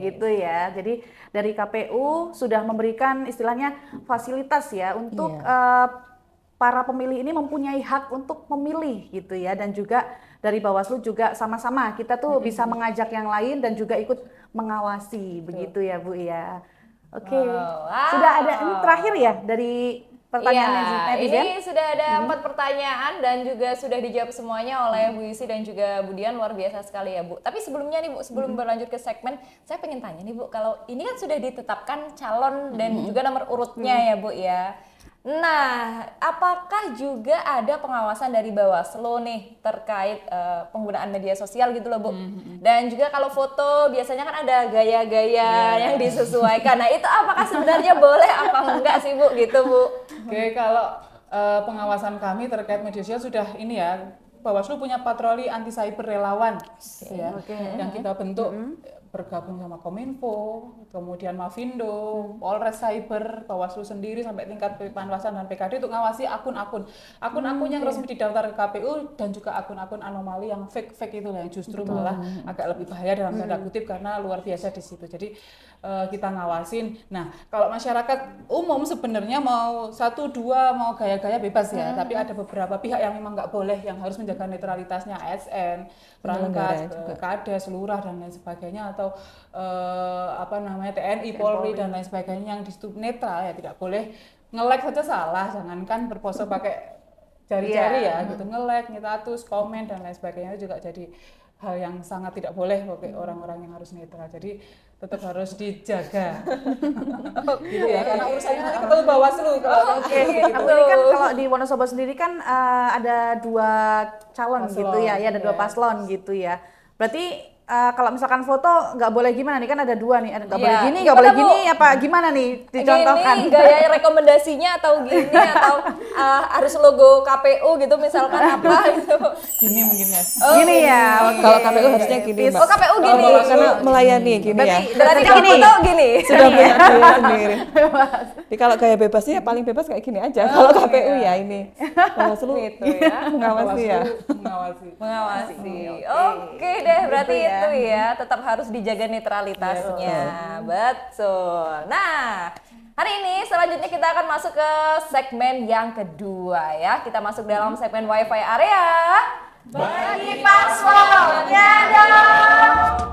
Gitu ya. Jadi dari KPU sudah memberikan istilahnya fasilitas ya untuk para pemilih ini mempunyai hak untuk memilih gitu ya, dan juga dari Bawaslu juga sama-sama kita tuh bisa mengajak yang lain dan juga ikut mengawasi begitu ya Bu ya. Oke. Sudah ada ini terakhir ya dari pertanyaan netizen? Ini sudah ada 4 pertanyaan dan juga sudah dijawab semuanya oleh Bu Yusi dan juga Bu Dian, luar biasa sekali ya Bu. Tapi sebelumnya nih Bu, sebelum berlanjut ke segmen, saya pengen tanya nih Bu, kalau ini kan sudah ditetapkan calon dan juga nomor urutnya ya Bu ya. Nah, apakah juga ada pengawasan dari Bawaslu nih terkait penggunaan media sosial gitu loh Bu? Dan juga kalau foto biasanya kan ada gaya-gaya yang disesuaikan. Nah, itu apakah sebenarnya boleh apa enggak sih Bu gitu Bu? Oke, kalau pengawasan kami terkait media sosial sudah ini ya, Bawaslu punya patroli anti cyber relawan ya, yang kita bentuk bergabung sama Kominfo, kemudian Mavindo, Polres Cyber, Bawaslu sendiri sampai tingkat Panwasan dan PKD untuk ngawasi akun-akun yang resmi didaftar ke KPU, dan juga akun-akun anomali yang fake itu yang justru malah agak lebih bahaya dalam tanda kutip karena luar biasa di situ. Jadi kita ngawasin. Nah, kalau masyarakat umum sebenarnya mau 1, 2 mau gaya-gaya bebas ya, tapi ada beberapa pihak yang memang nggak boleh, yang harus menjaga netralitasnya, ASN, perangkat, Kades, lurah dan lain sebagainya, atau TNI, Polri dan lain sebagainya yang di netral ya, tidak boleh nge-like saja salah, jangankan berpose pakai jari-jari ya gitu, nge-like, ngitatus, komen dan lain sebagainya itu juga jadi hal yang sangat tidak boleh bagi orang-orang yang harus netral. Jadi tetap harus dijaga. Gitu ya, karena urusannya nanti ketemu Bawaslu. Ini kan kalau di Wonosobo sendiri kan ada 2 calon paslon, gitu ya, ada 2 paslon gitu ya. Berarti kalau misalkan foto nggak boleh gimana nih, kan ada 2 nih, nggak boleh gini, nggak boleh gini, apa gimana nih dicontohkan? Gini gaya rekomendasinya atau gini atau harus logo KPU gitu misalkan apa gitu. Gini mungkin ya. Gini ya. Kalau KPU harusnya gini Mbak. Oh KPU gini. Karena melayani gini ya. Berarti kalau foto gini. Sudah punya gaya sendiri. Jadi kalau gaya bebasnya paling bebas kayak gini aja. Kalau KPU ya ini Bawaslu gitu ya. mengawasi ya. Mengawasi. Oke deh, berarti itu ya, tetap harus dijaga netralitasnya. Betul. Nah, hari ini selanjutnya kita akan masuk ke segmen yang kedua ya. Kita masuk dalam segmen Wi-Fi area. Bagi paslonnya dong.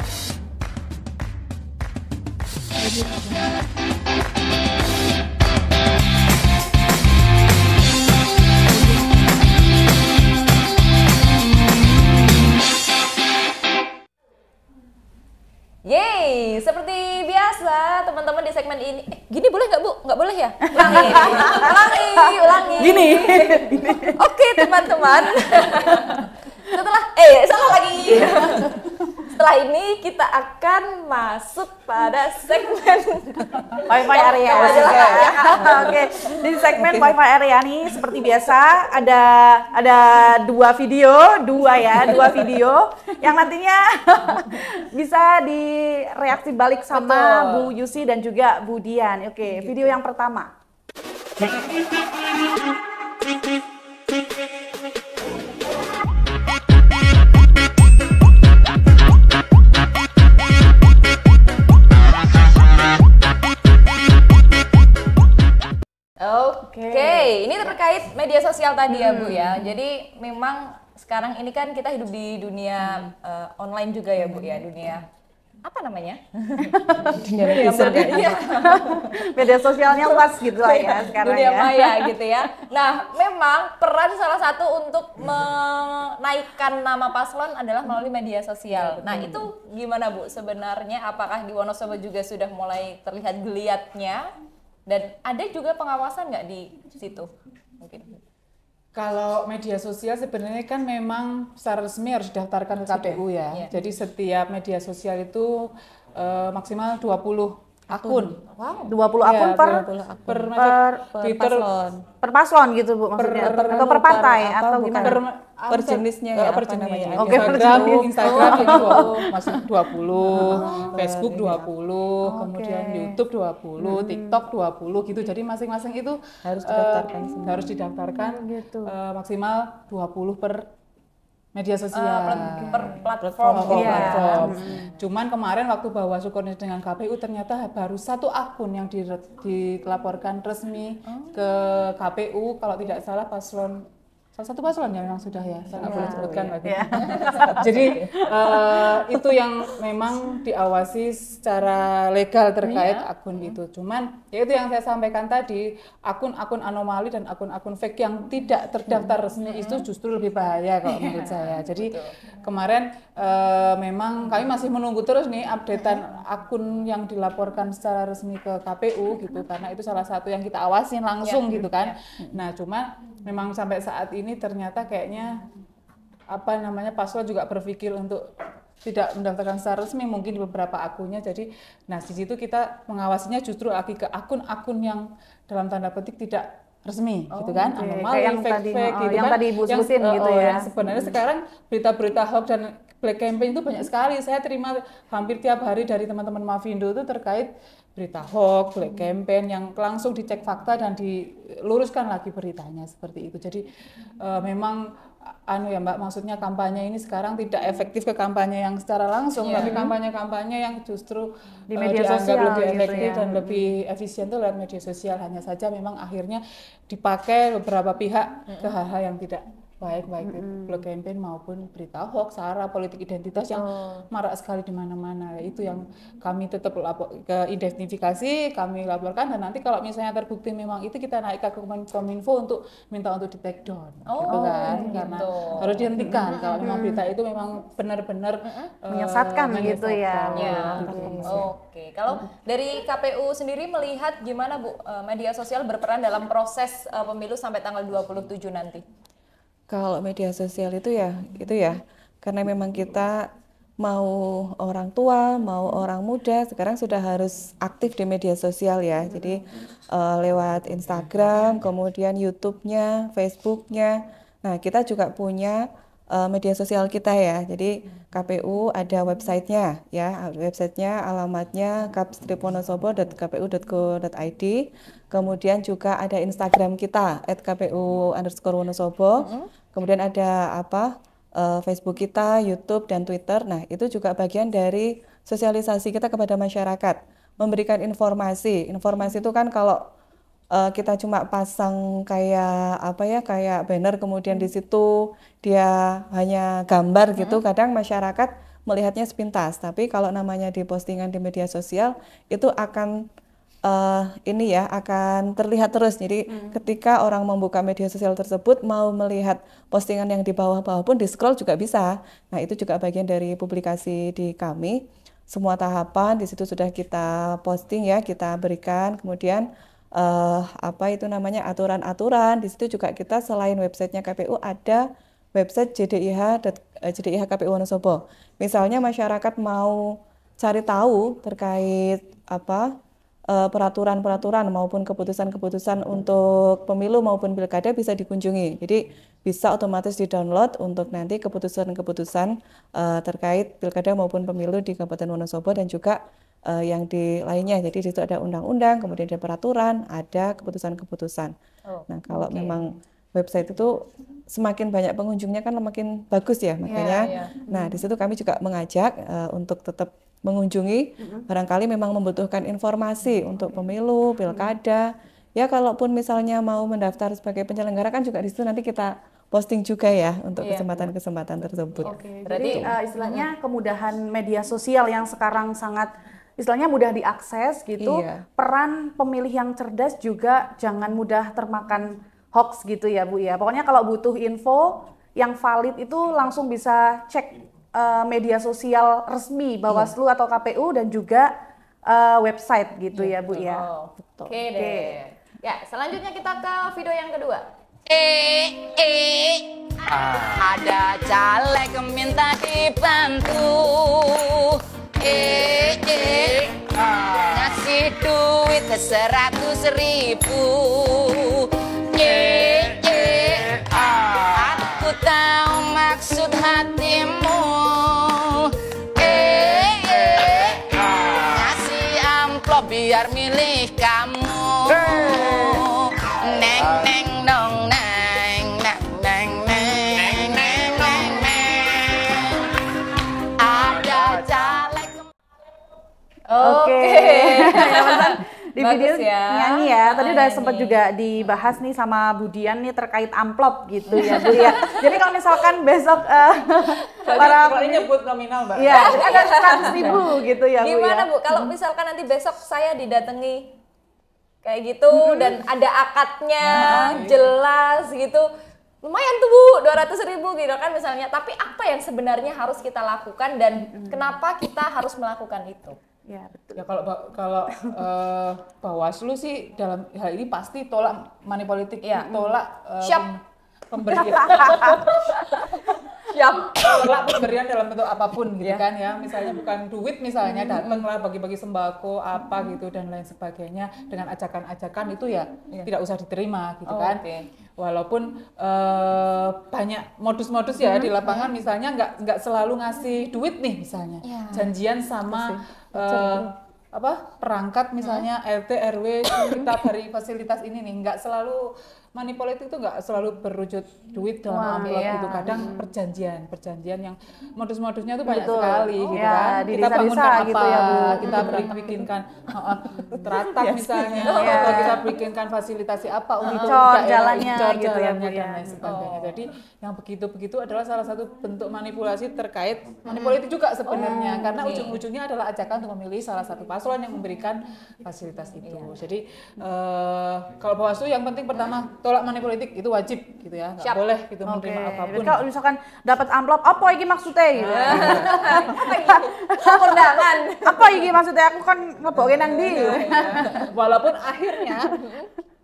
Yeay, seperti biasa teman-teman di segmen ini. Gini boleh nggak Bu? Nggak boleh ya? Ulangi. Gini. Oke teman-teman. Salah lagi. Setelah ini kita akan masuk pada segmen Wi-Fi area. Oke, di segmen Wi-Fi area nih seperti biasa ada 2 video yang nantinya bisa direaksi balik sama Bu Yusi dan juga Bu Dian. Oke, video yang pertama. Oke, ini terkait media sosial tadi ya Bu ya. Jadi memang sekarang ini kan kita hidup di dunia online juga ya Bu ya, dunia apa namanya? Dunia netizen. Media sosialnya luas gitu lah ya sekarang Dunia ya. maya gitu ya. Nah, memang peran salah satu untuk menaikkan nama paslon adalah melalui media sosial. Nah, itu gimana Bu sebenarnya? Apakah di Wonosobo juga sudah mulai terlihat geliatnya? Dan ada juga pengawasan nggak di situ? Mungkin. Kalau media sosial sebenarnya kan memang secara resmi harus didaftarkan ke KPU ya. Jadi setiap media sosial itu maksimal 20 akun. Wow. 20 akun per paslon gitu Bu maksudnya atau per partai atau gimana? Per jenisnya ya, per apa namanya? jenis. Oke, Instagram itu masih 20, Facebook 20, kemudian YouTube 20, TikTok 20 gitu. Jadi masing-masing itu harus didaftarkan gitu. Maksimal 20 per media sosial, Per platform. Cuman kemarin waktu Bawaslu koordinasi dengan KPU ternyata baru 1 akun yang dilaporkan resmi ke KPU, kalau tidak salah salah satu paslon ya memang sudah ya, saya nggak boleh sebutkan lagi. Jadi itu yang memang diawasi secara legal terkait akun itu. Cuman ya itu yang saya sampaikan tadi, akun-akun anomali dan akun-akun fake yang tidak terdaftar resmi itu justru lebih bahaya kalau menurut saya. Jadi kemarin memang kami masih menunggu terus nih updatean akun yang dilaporkan secara resmi ke KPU gitu, karena itu salah satu yang kita awasin langsung gitu kan. Nah cuma memang sampai saat ini ternyata kayaknya paslon juga berpikir untuk tidak mendaftarkan secara resmi mungkin di beberapa akunnya. Jadi nah di situ kita mengawasinya justru lagi ke akun-akun yang dalam tanda petik tidak resmi gitu kan, anomali, fake gitu yang kan, tadi Ibu sebutin gitu ya. Yang sebenarnya sekarang berita-berita hoax dan black campaign itu banyak sekali. Saya terima hampir tiap hari dari teman-teman Mavindo itu terkait berita hoax, black campaign yang langsung dicek fakta dan diluruskan lagi beritanya seperti itu. Jadi memang ya Mbak, maksudnya kampanye ini sekarang tidak efektif ke kampanye yang secara langsung, tapi kampanye-kampanye yang justru di media dianggap sosial lebih efektif gitu ya. dan lebih efisien itu lewat media sosial. Hanya saja memang akhirnya dipakai beberapa pihak ke hal-hal yang tidak baik black campaign maupun berita hoax, sara, politik identitas yang marak sekali di mana-mana. Itu yang kami tetap identifikasi, kami laporkan, dan nanti kalau misalnya terbukti memang itu kita naik ke Kominfo untuk minta untuk di take down, gitu kan, karena harus dihentikan kalau memang berita itu memang benar-benar menyesatkan gitu ya. Oke, kalau dari KPU sendiri melihat gimana Bu, media sosial berperan dalam proses pemilu sampai tanggal 27 nanti? Kalau media sosial itu ya, karena memang kita mau orang tua, mau orang muda, sekarang sudah harus aktif di media sosial ya. Jadi lewat Instagram, kemudian YouTube-nya, Facebook-nya. Nah, kita juga punya media sosial kita ya. Jadi KPU ada websitenya ya, alamatnya kap-wonosobo.kpu.go.id. Kemudian juga ada Instagram kita @kpu_wonosobo. Kemudian ada Facebook kita, YouTube dan Twitter. Nah, itu juga bagian dari sosialisasi kita kepada masyarakat, memberikan informasi. Informasi itu kan kalau kita cuma pasang kayak banner, kemudian di situ dia hanya gambar gitu, kadang masyarakat melihatnya sepintas. Tapi kalau namanya di postingan di media sosial itu akan akan terlihat terus. Jadi ketika orang membuka media sosial tersebut mau melihat postingan yang di bawah-bawah pun di scroll juga bisa. Nah, itu juga bagian dari publikasi di kami. Semua tahapan di situ sudah kita posting ya, kita berikan. Kemudian aturan-aturan. Di situ juga kita selain websitenya KPU ada website JDIH KPU Wonosobo. Misalnya masyarakat mau cari tahu terkait peraturan-peraturan maupun keputusan-keputusan untuk pemilu maupun pilkada bisa dikunjungi. Jadi bisa otomatis di-download untuk nanti keputusan-keputusan terkait pilkada maupun pemilu di Kabupaten Wonosobo dan juga yang di lainnya. Jadi di situ ada undang-undang, kemudian ada peraturan, ada keputusan-keputusan. Nah, kalau memang website itu semakin banyak pengunjungnya kan makin bagus ya, makanya. Nah, di situ kami juga mengajak untuk tetap mengunjungi, barangkali memang membutuhkan informasi untuk pemilu, pilkada, Ya kalaupun misalnya mau mendaftar sebagai penyelenggara kan juga di situ nanti kita posting juga ya untuk kesempatan-kesempatan tersebut. Oke, jadi istilahnya kemudahan media sosial yang sekarang sangat istilahnya mudah diakses gitu. Peran pemilih yang cerdas juga jangan mudah termakan hoax gitu ya Bu ya. Pokoknya kalau butuh info yang valid itu langsung bisa cek media sosial resmi Bawaslu atau KPU dan juga website gitu ya Bu ya. Oke deh. Ya, selanjutnya kita ke video yang kedua. Ada caleg minta dibantu. Ngasih duit 100.000. Aku tahu maksud hatimu. Ngasih amplop biar milih kamu. Neng neng dong neng neng neng neng neng neng neng. Ada caleg. Oke. Di video nyanyi ya. Tadi udah sempat juga dibahas nih sama Budian nih terkait amplop gitu ya Bu ya. Jadi kalau misalkan besok para ini nyebut nominal Mbak. Iya, ada 100.000 gitu ya Bu ya. Gimana Bu kalau misalkan nanti besok saya didatangi kayak gitu dan ada akadnya jelas gitu, lumayan tuh Bu, 200.000 gitu kan misalnya. Tapi apa yang sebenarnya harus kita lakukan dan kenapa kita harus melakukan itu? Ya betul. Ya kalau Bawaslu sih dalam hal ini pasti tolak money politik, tolak pemberian. Tolak pemberian dalam bentuk apapun gitu kan ya, misalnya bukan duit misalnya datanglah bagi-bagi sembako apa gitu dan lain sebagainya dengan ajakan-ajakan itu ya tidak usah diterima gitu kan. Walaupun banyak modus-modus ya di lapangan, misalnya nggak selalu ngasih duit nih misalnya, janjian sama perangkat misalnya RT RW kita dari fasilitas ini nih, nggak selalu money politik itu nggak selalu berwujud duit dalam amplop gitu, kadang perjanjian yang modus-modusnya tuh banyak sekali gitu kan. Kita bangunkan apa, gitu ya, Bu. kita bikinkan teratak misalnya, atau kita bikinkan fasilitasi apa untuk jalannya gitu ya Bu dan lain sebagainya. Jadi yang begitu-begitu adalah salah satu bentuk manipulasi terkait money politik juga sebenarnya, karena ujung-ujungnya adalah ajakan untuk memilih salah satu paslon yang memberikan fasilitas itu. Jadi kalau Bawaslu yang penting pertama tolak money politik itu wajib gitu ya, nggak boleh gitu menerima apapun. Kalau misalkan dapat amplop, apa ini maksudnya gitu? Undangan. Apa ini maksudnya? Aku kan ngebokin nang di. Walaupun akhirnya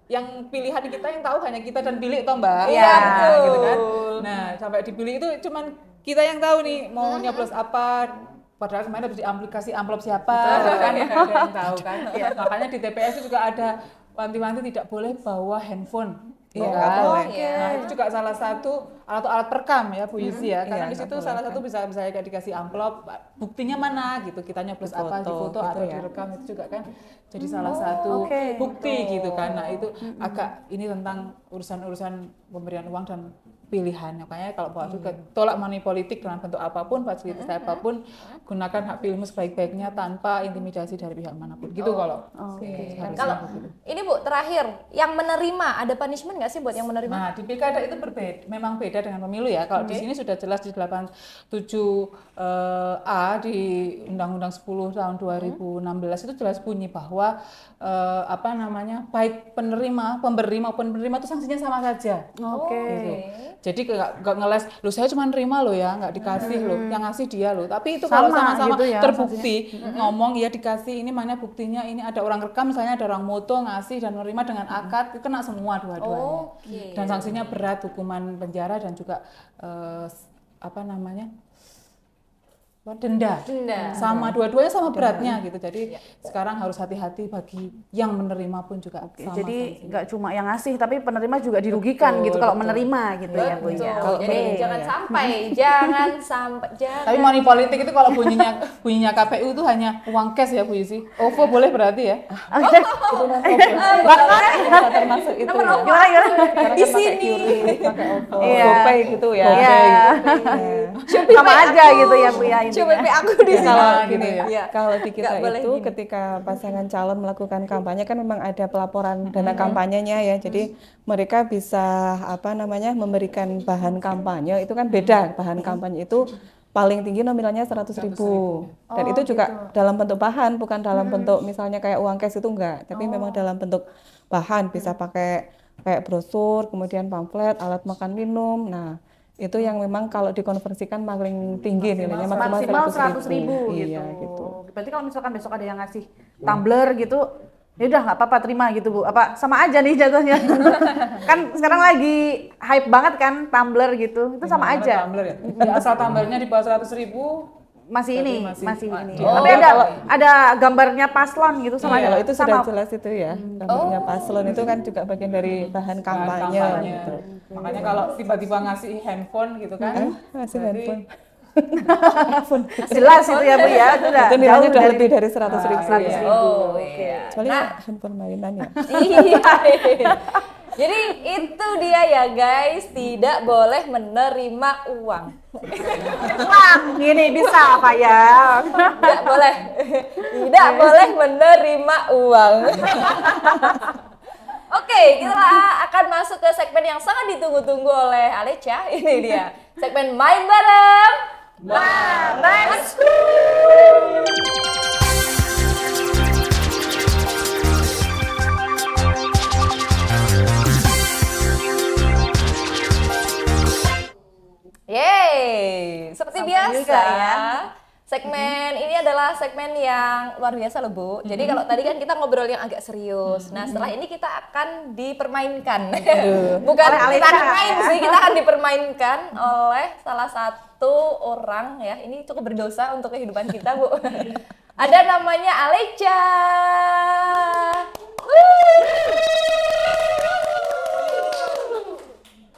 yang pilihan kita yang tahu hanya kita dan bilik toh Mbak. Iya betul. Gitu kan. Nah sampai di bilik itu cuman kita yang tahu nih mau nyoblos apa. Padahal kemarin harus di aplikasi amplop siapa, kan ya ada yang tahu kan. Makanya di TPS itu juga ada wanti-wanti tidak boleh bawa handphone. Nah itu juga salah satu alat perekam ya Bu Yusi ya, karena di situ salah satu bisa kayak dikasih amplop, buktinya mana gitu, kita nyoblos apa, di foto atau direkam, itu juga kan jadi salah satu bukti gitu kan. Nah itu agak ini tentang urusan pemberian uang dan pilihan. Makanya kalau Bawaslu tolak money politik dalam bentuk apapun, fasilitas apapun, gunakan hak pilihmu sebaik-baiknya tanpa intimidasi dari pihak manapun. Gitu kalau. Kalau ini Bu terakhir, yang menerima ada punishment nggak sih buat yang menerima? Nah di pilkada itu memang beda dengan pemilu ya. Kalau di sini sudah jelas di 87A di Undang-Undang 10 tahun 2016 itu jelas bunyi bahwa baik pemberi maupun penerima itu sanksinya sama saja. Gitu. Jadi nggak ngeles, loh saya cuma nerima loh ya, nggak dikasih loh, yang ngasih dia loh. Tapi itu kalau sama-sama gitu ya, terbukti ngomong ya dikasih, ini mana buktinya, ini ada orang rekam misalnya, ada orang moto ngasih dan menerima dengan akad, itu kena semua dua-duanya. Dan sanksinya berat, hukuman penjara dan juga denda. Sama dua-duanya sama beratnya gitu. Jadi sekarang harus hati-hati bagi yang menerima pun juga sama. Jadi nggak cuma yang ngasih tapi penerima juga dirugikan gitu kalau menerima gitu ya Bu ya. Jadi jangan sampai. Tapi money politik itu kalau bunyinya KPU itu hanya uang cash ya Bu Yusi. OVO boleh berarti ya? Itu non OVO. Termasuk itu. Gimana? Di sini pakai OVO. GoPay gitu ya. Sama aja gitu ya Bu ya. COPP aku di sini. Kalau Gitu gini ya. Iya. kalau di kita Nggak boleh itu gini. ketika pasangan calon melakukan kampanye kan memang ada pelaporan dana kampanyenya ya. Jadi mereka bisa memberikan bahan kampanye itu kan beda. Bahan kampanye itu paling tinggi nominalnya 100.000. Dan itu juga dalam bentuk bahan, bukan dalam bentuk misalnya kayak uang cash itu enggak, tapi memang dalam bentuk bahan, bisa pakai kayak brosur, kemudian pamflet, alat makan minum. Nah, itu yang memang kalau dikonversikan paling tinggi nilainya Maksimal 100.000 gitu. Iya, gitu. Berarti kalau misalkan besok ada yang ngasih tumbler gitu, ya udah nggak apa-apa terima gitu Bu. Apa sama aja nih jatuhnya? Kan sekarang lagi hype banget kan tumbler gitu. Itu sama Gimana aja. tumbler ya? Ya, asal tumblernya di bawah 100.000. Masih ini, Berarti masih masih- ini. Oh, Tapi ada gambarnya paslon gitu sama Kalau aja. itu sudah jelas itu ya, gambarnya paslon itu kan juga bagian dari bahan kampanye. Gitu. Makanya kalau tiba-tiba ngasih handphone gitu kan. Masih berarti handphone. Jelas itu ya Bu ya. Itu udah Itu nilainya jauh udah dari lebih dari 100.000 ya. 100.000. Oh, Oke. iya. Soalnya handphone mainan ya. Iya. Jadi itu dia ya guys, tidak boleh menerima uang. Wah, gini bisa Pak ya. Tidak boleh. Tidak boleh menerima uang. Oke, kita akan masuk ke segmen yang sangat ditunggu-tunggu oleh Alecha. Ini dia, segmen main bareng. Let's go. Yeay, seperti Sampai biasa juga ya. segmen ini adalah segmen yang luar biasa loh Bu. Jadi kalau tadi kan kita ngobrol yang agak serius. Nah setelah ini kita akan dipermainkan. Bukan Oleh kita Alecha, main ya. sih, kita akan dipermainkan oleh salah satu orang ya. Ini cukup berdosa untuk kehidupan kita Bu. Ada namanya Alecha.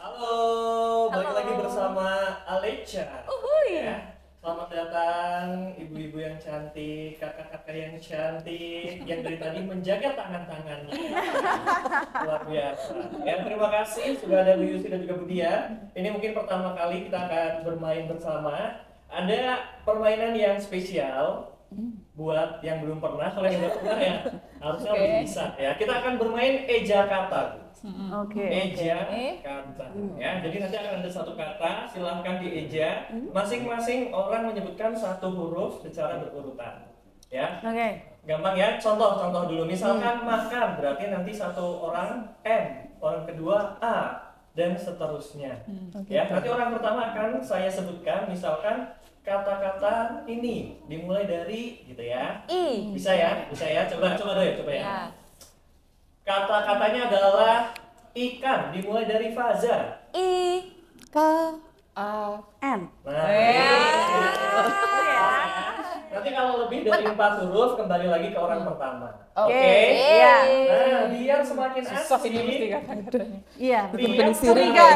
Halo, balik lagi bersama Alecha. Ya. Selamat datang ibu-ibu yang cantik, kakak-kakak yang cantik, yang dari tadi menjaga tangan-tangannya. Luar biasa. Ya, terima kasih sudah ada Bu Yusi dan juga Bu Dia. Ini mungkin pertama kali kita akan bermain bersama. Ada permainan yang spesial buat yang belum pernah. Kalau yang belum pernah ya harusnya lebih bisa. Ya, kita akan bermain eja kata. Oke. Eja kata ya. Jadi nanti akan ada satu kata, silahkan dieja. Masing-masing orang menyebutkan satu huruf secara berurutan. Ya. Oke. Gampang ya. Contoh dulu. Misalkan makan, berarti nanti satu orang M, orang kedua A dan seterusnya. Ya. Nanti orang pertama akan saya sebutkan misalkan kata-kata ini dimulai dari gitu ya. I. Bisa ya? Bisa ya? Coba deh, coba ya. Ya. Kata-katanya adalah ikan, dimulai dari Faza. I. K. N. Nah, nanti kalau lebih dari 4 huruf kembali lagi ke orang pertama. Oke. Iya. Nah, biar semakin susah ini mesti asik. kata-katanya. Iya. Tiap Curiga.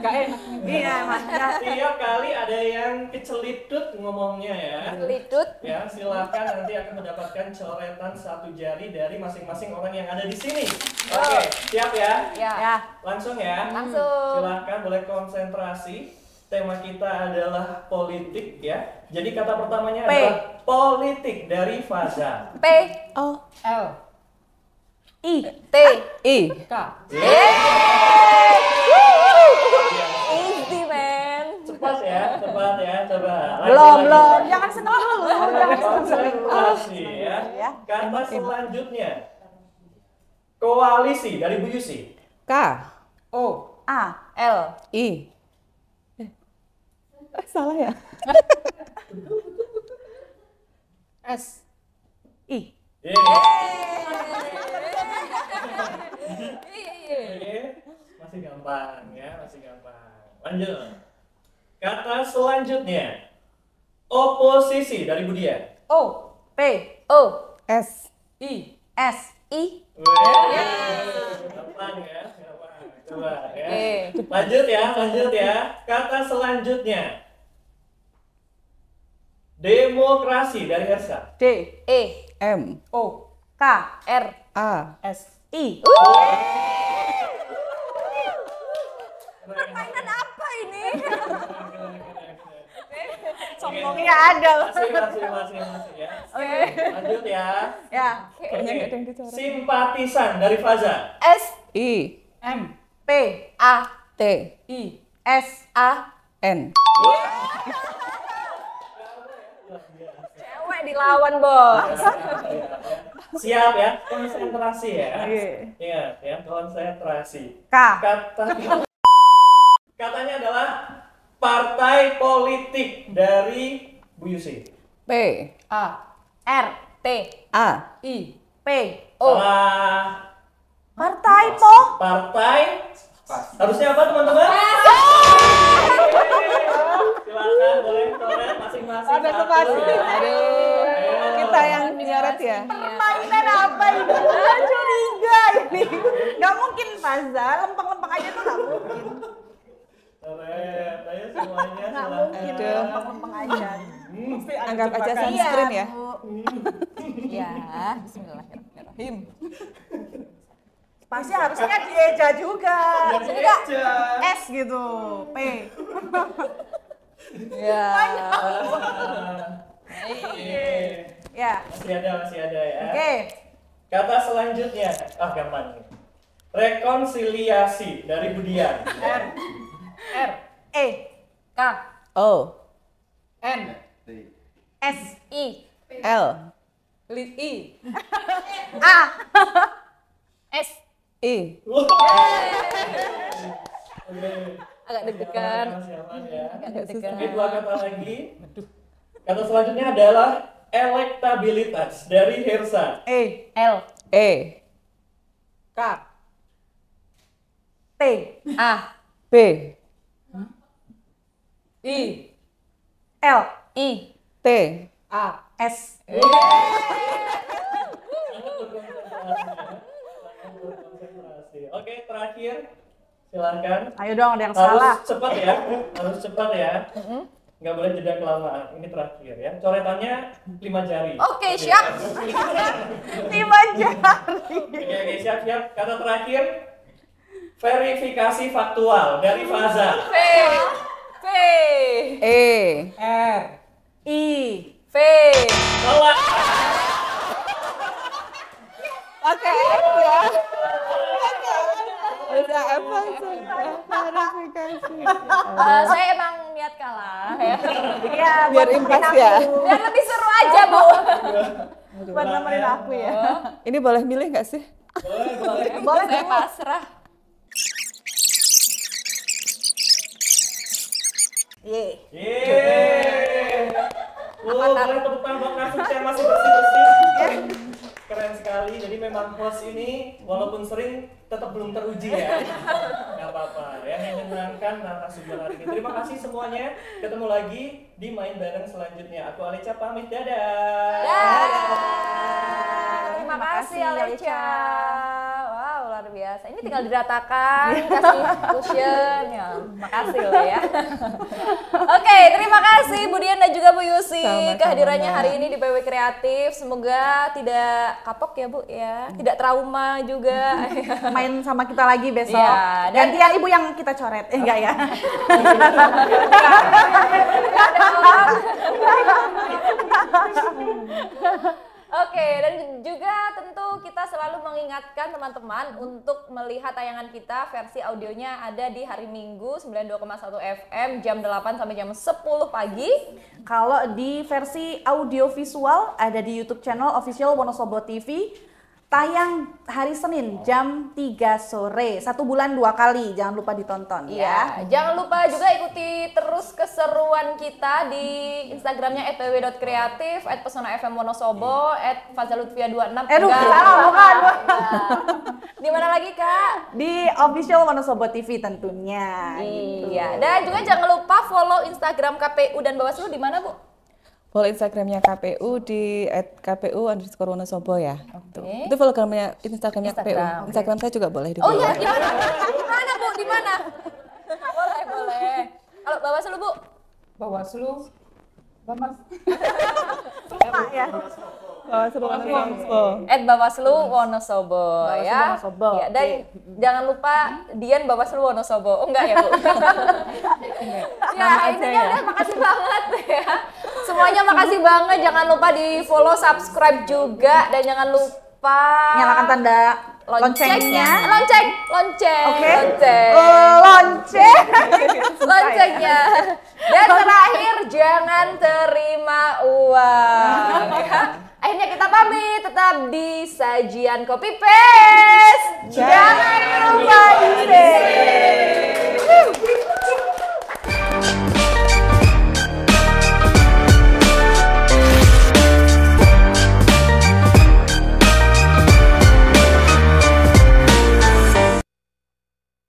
Gak enak. Iya, Mas. Ya. tiap kali ada yang kecelitut ngomongnya ya. Lidut. Ya, silakan nanti akan mendapatkan coretan 1 jari dari masing-masing orang yang ada di sini. Oke, siap ya? Ya. Ya. Langsung ya. Langsung. Silahkan boleh konsentrasi. Tema kita adalah politik ya. Jadi kata pertamanya P. adalah politik dari Faza. P. O. L. I. T. I. K. Easy man. Cepat ya, coba. Belum. Jangan seneng dulu. Jangan seneng dulu. Konsentrasi ya. Kata selanjutnya. Koalisi dari Bu Yusi. K. O. A. L. I. Salah ya? S. I. Oke, masih gampang ya, masih gampang. Lanjut. Kata selanjutnya. Oposisi dari Bu Dia. O. P. O. S. I. S. I. Gampang ya, gampang. Coba ya. E. Lanjut ya. Kata selanjutnya. Demokrasi dari Ersa. D. E. M. O. K. R. A. S. I. Permainan apa ini? Oke, Ngomongnya ada. Masih ya. Oke. Lanjut ya. Ya. Kayaknya nggak ada yang dicoret. Simpatisan dari Faza. I M P A T I S A N. cewek dilawan, Bos. Siap ya, konsentrasi ya. Ingat ya, konsentrasi. K Katanya adalah partai politik dari Bu Yusi. P A R T A I P O Salah. Partai Po Partai. Harusnya apa teman-teman? Silakan boleh coret masing-masing. Ada satu. spasi. Ayo. kita yang nyoret ya. permainan apa ini? Curiga ini. Gak mungkin Faza, lempeng-lempeng aja tuh gak mungkin. Coret, ayo semuanya Gak silakan. mungkin Aduh. lempeng-lempeng aja. Anggap aja sunscreen ya. Bu. Ya, bismillahirrahmanirrahim. Pasti harusnya dieja juga. Enggak. S gitu. P. Ya. Ya. Masih ada ya. Oke. Kata selanjutnya, gampang nih. Rekonsiliasi dari Budian. R E. K O N S. I L I A. S I. agak deg-degan. Masih aman ya. Agak deg-degan. Oke, dua kata lagi. Kata selanjutnya adalah elektabilitas dari Hersa. E. L E K T. A B I L. I T A S. Oke, terakhir. Silakan. Ayo dong, ada yang salah. Harus cepat ya. Harus cepat ya. Nggak boleh jeda kelamaan. Ini terakhir ya. Coretannya 5 jari. Oke, siap. 5 jari. Oke, siap. Kata terakhir. Verifikasi faktual dari Faza. V V E R I. V Salah. Oke ya. Udah apa sudah verifikasi. saya emang niat kalah ya. Ya, Biar impas ya. Biar lebih seru aja, Bu. Buat nemenin aku ya. Ini boleh milih nggak sih? Boleh Saya dong. pasrah. Ye. Yeay. Boleh tepuk tangan buat Kak yang masih bersih-bersih. Keren sekali. Jadi memang host ini walaupun sering tetap belum teruji ya. Gak apa-apa. Yang menyenangkan narasumber hari ini. Terima kasih semuanya. Ketemu lagi di Main Bareng selanjutnya. Aku Aleca pamit. Dadah. Terima kasih Aleca. Wow, luar biasa. Ini tinggal diratakan, kasih cushion. Ya, makasih loh ya. Oke, terima kasih Budian dan juga Bu Yusi Sama-sama, kehadirannya Mbak. hari ini di PW Kreatif. Semoga tidak kapok ya Bu ya, tidak trauma juga. Main sama kita lagi besok. Iya, dan- Gantian ibu yang kita coret. Enggak ya. Oke, dan juga tentu kita selalu mengingatkan teman-teman untuk melihat tayangan kita versi audionya ada di hari Minggu 92,1 FM jam 8 sampai jam 10 pagi. Kalau di versi audio visual ada di YouTube channel official Wonosobo TV. Tayang hari Senin jam 3 sore. 1 bulan 2 kali. Jangan lupa ditonton ya. Ya, jangan lupa juga ikuti terus keseruan kita di Instagramnya @pw.kreatif, @pesona FM Wonosobo, @fazalutfia26. Salah bukan. Di mana lagi, Kak? Di official Wonosobo TV tentunya. Iya, dan juga jangan lupa follow Instagram KPU dan Bawaslu di mana, Bu? Follow Instagramnya KPU di @kpu_wonosobo ya. Oke. Itu follow Instagramnya KPU. Instagram. Instagram saya juga boleh di Oh iya, follow. di mana? Di mana, Bu? Di mana? Boleh. Kalau Bawaslu, Bu? Bawaslu. Mas. Lupa ya. Bawaslu Wonosobo. @Bawaslu Wonosobo Bawaslu ya. Wonosobo, Ya, dan jangan lupa Dian Bawaslu Wonosobo. Oh enggak ya, Bu? Ya, intinya udah makasih banget ya. Semuanya makasih banget. Jangan lupa di-follow, subscribe juga dan jangan lupa Nyalakan tanda loncengnya. Lonceng. Oke. Lonceng. Lonceng. Loncengnya. Dan terakhir jangan terima uang. Ya. Akhirnya kita pamit, tetap di sajian Kopi Paste. Jangan lupa di share.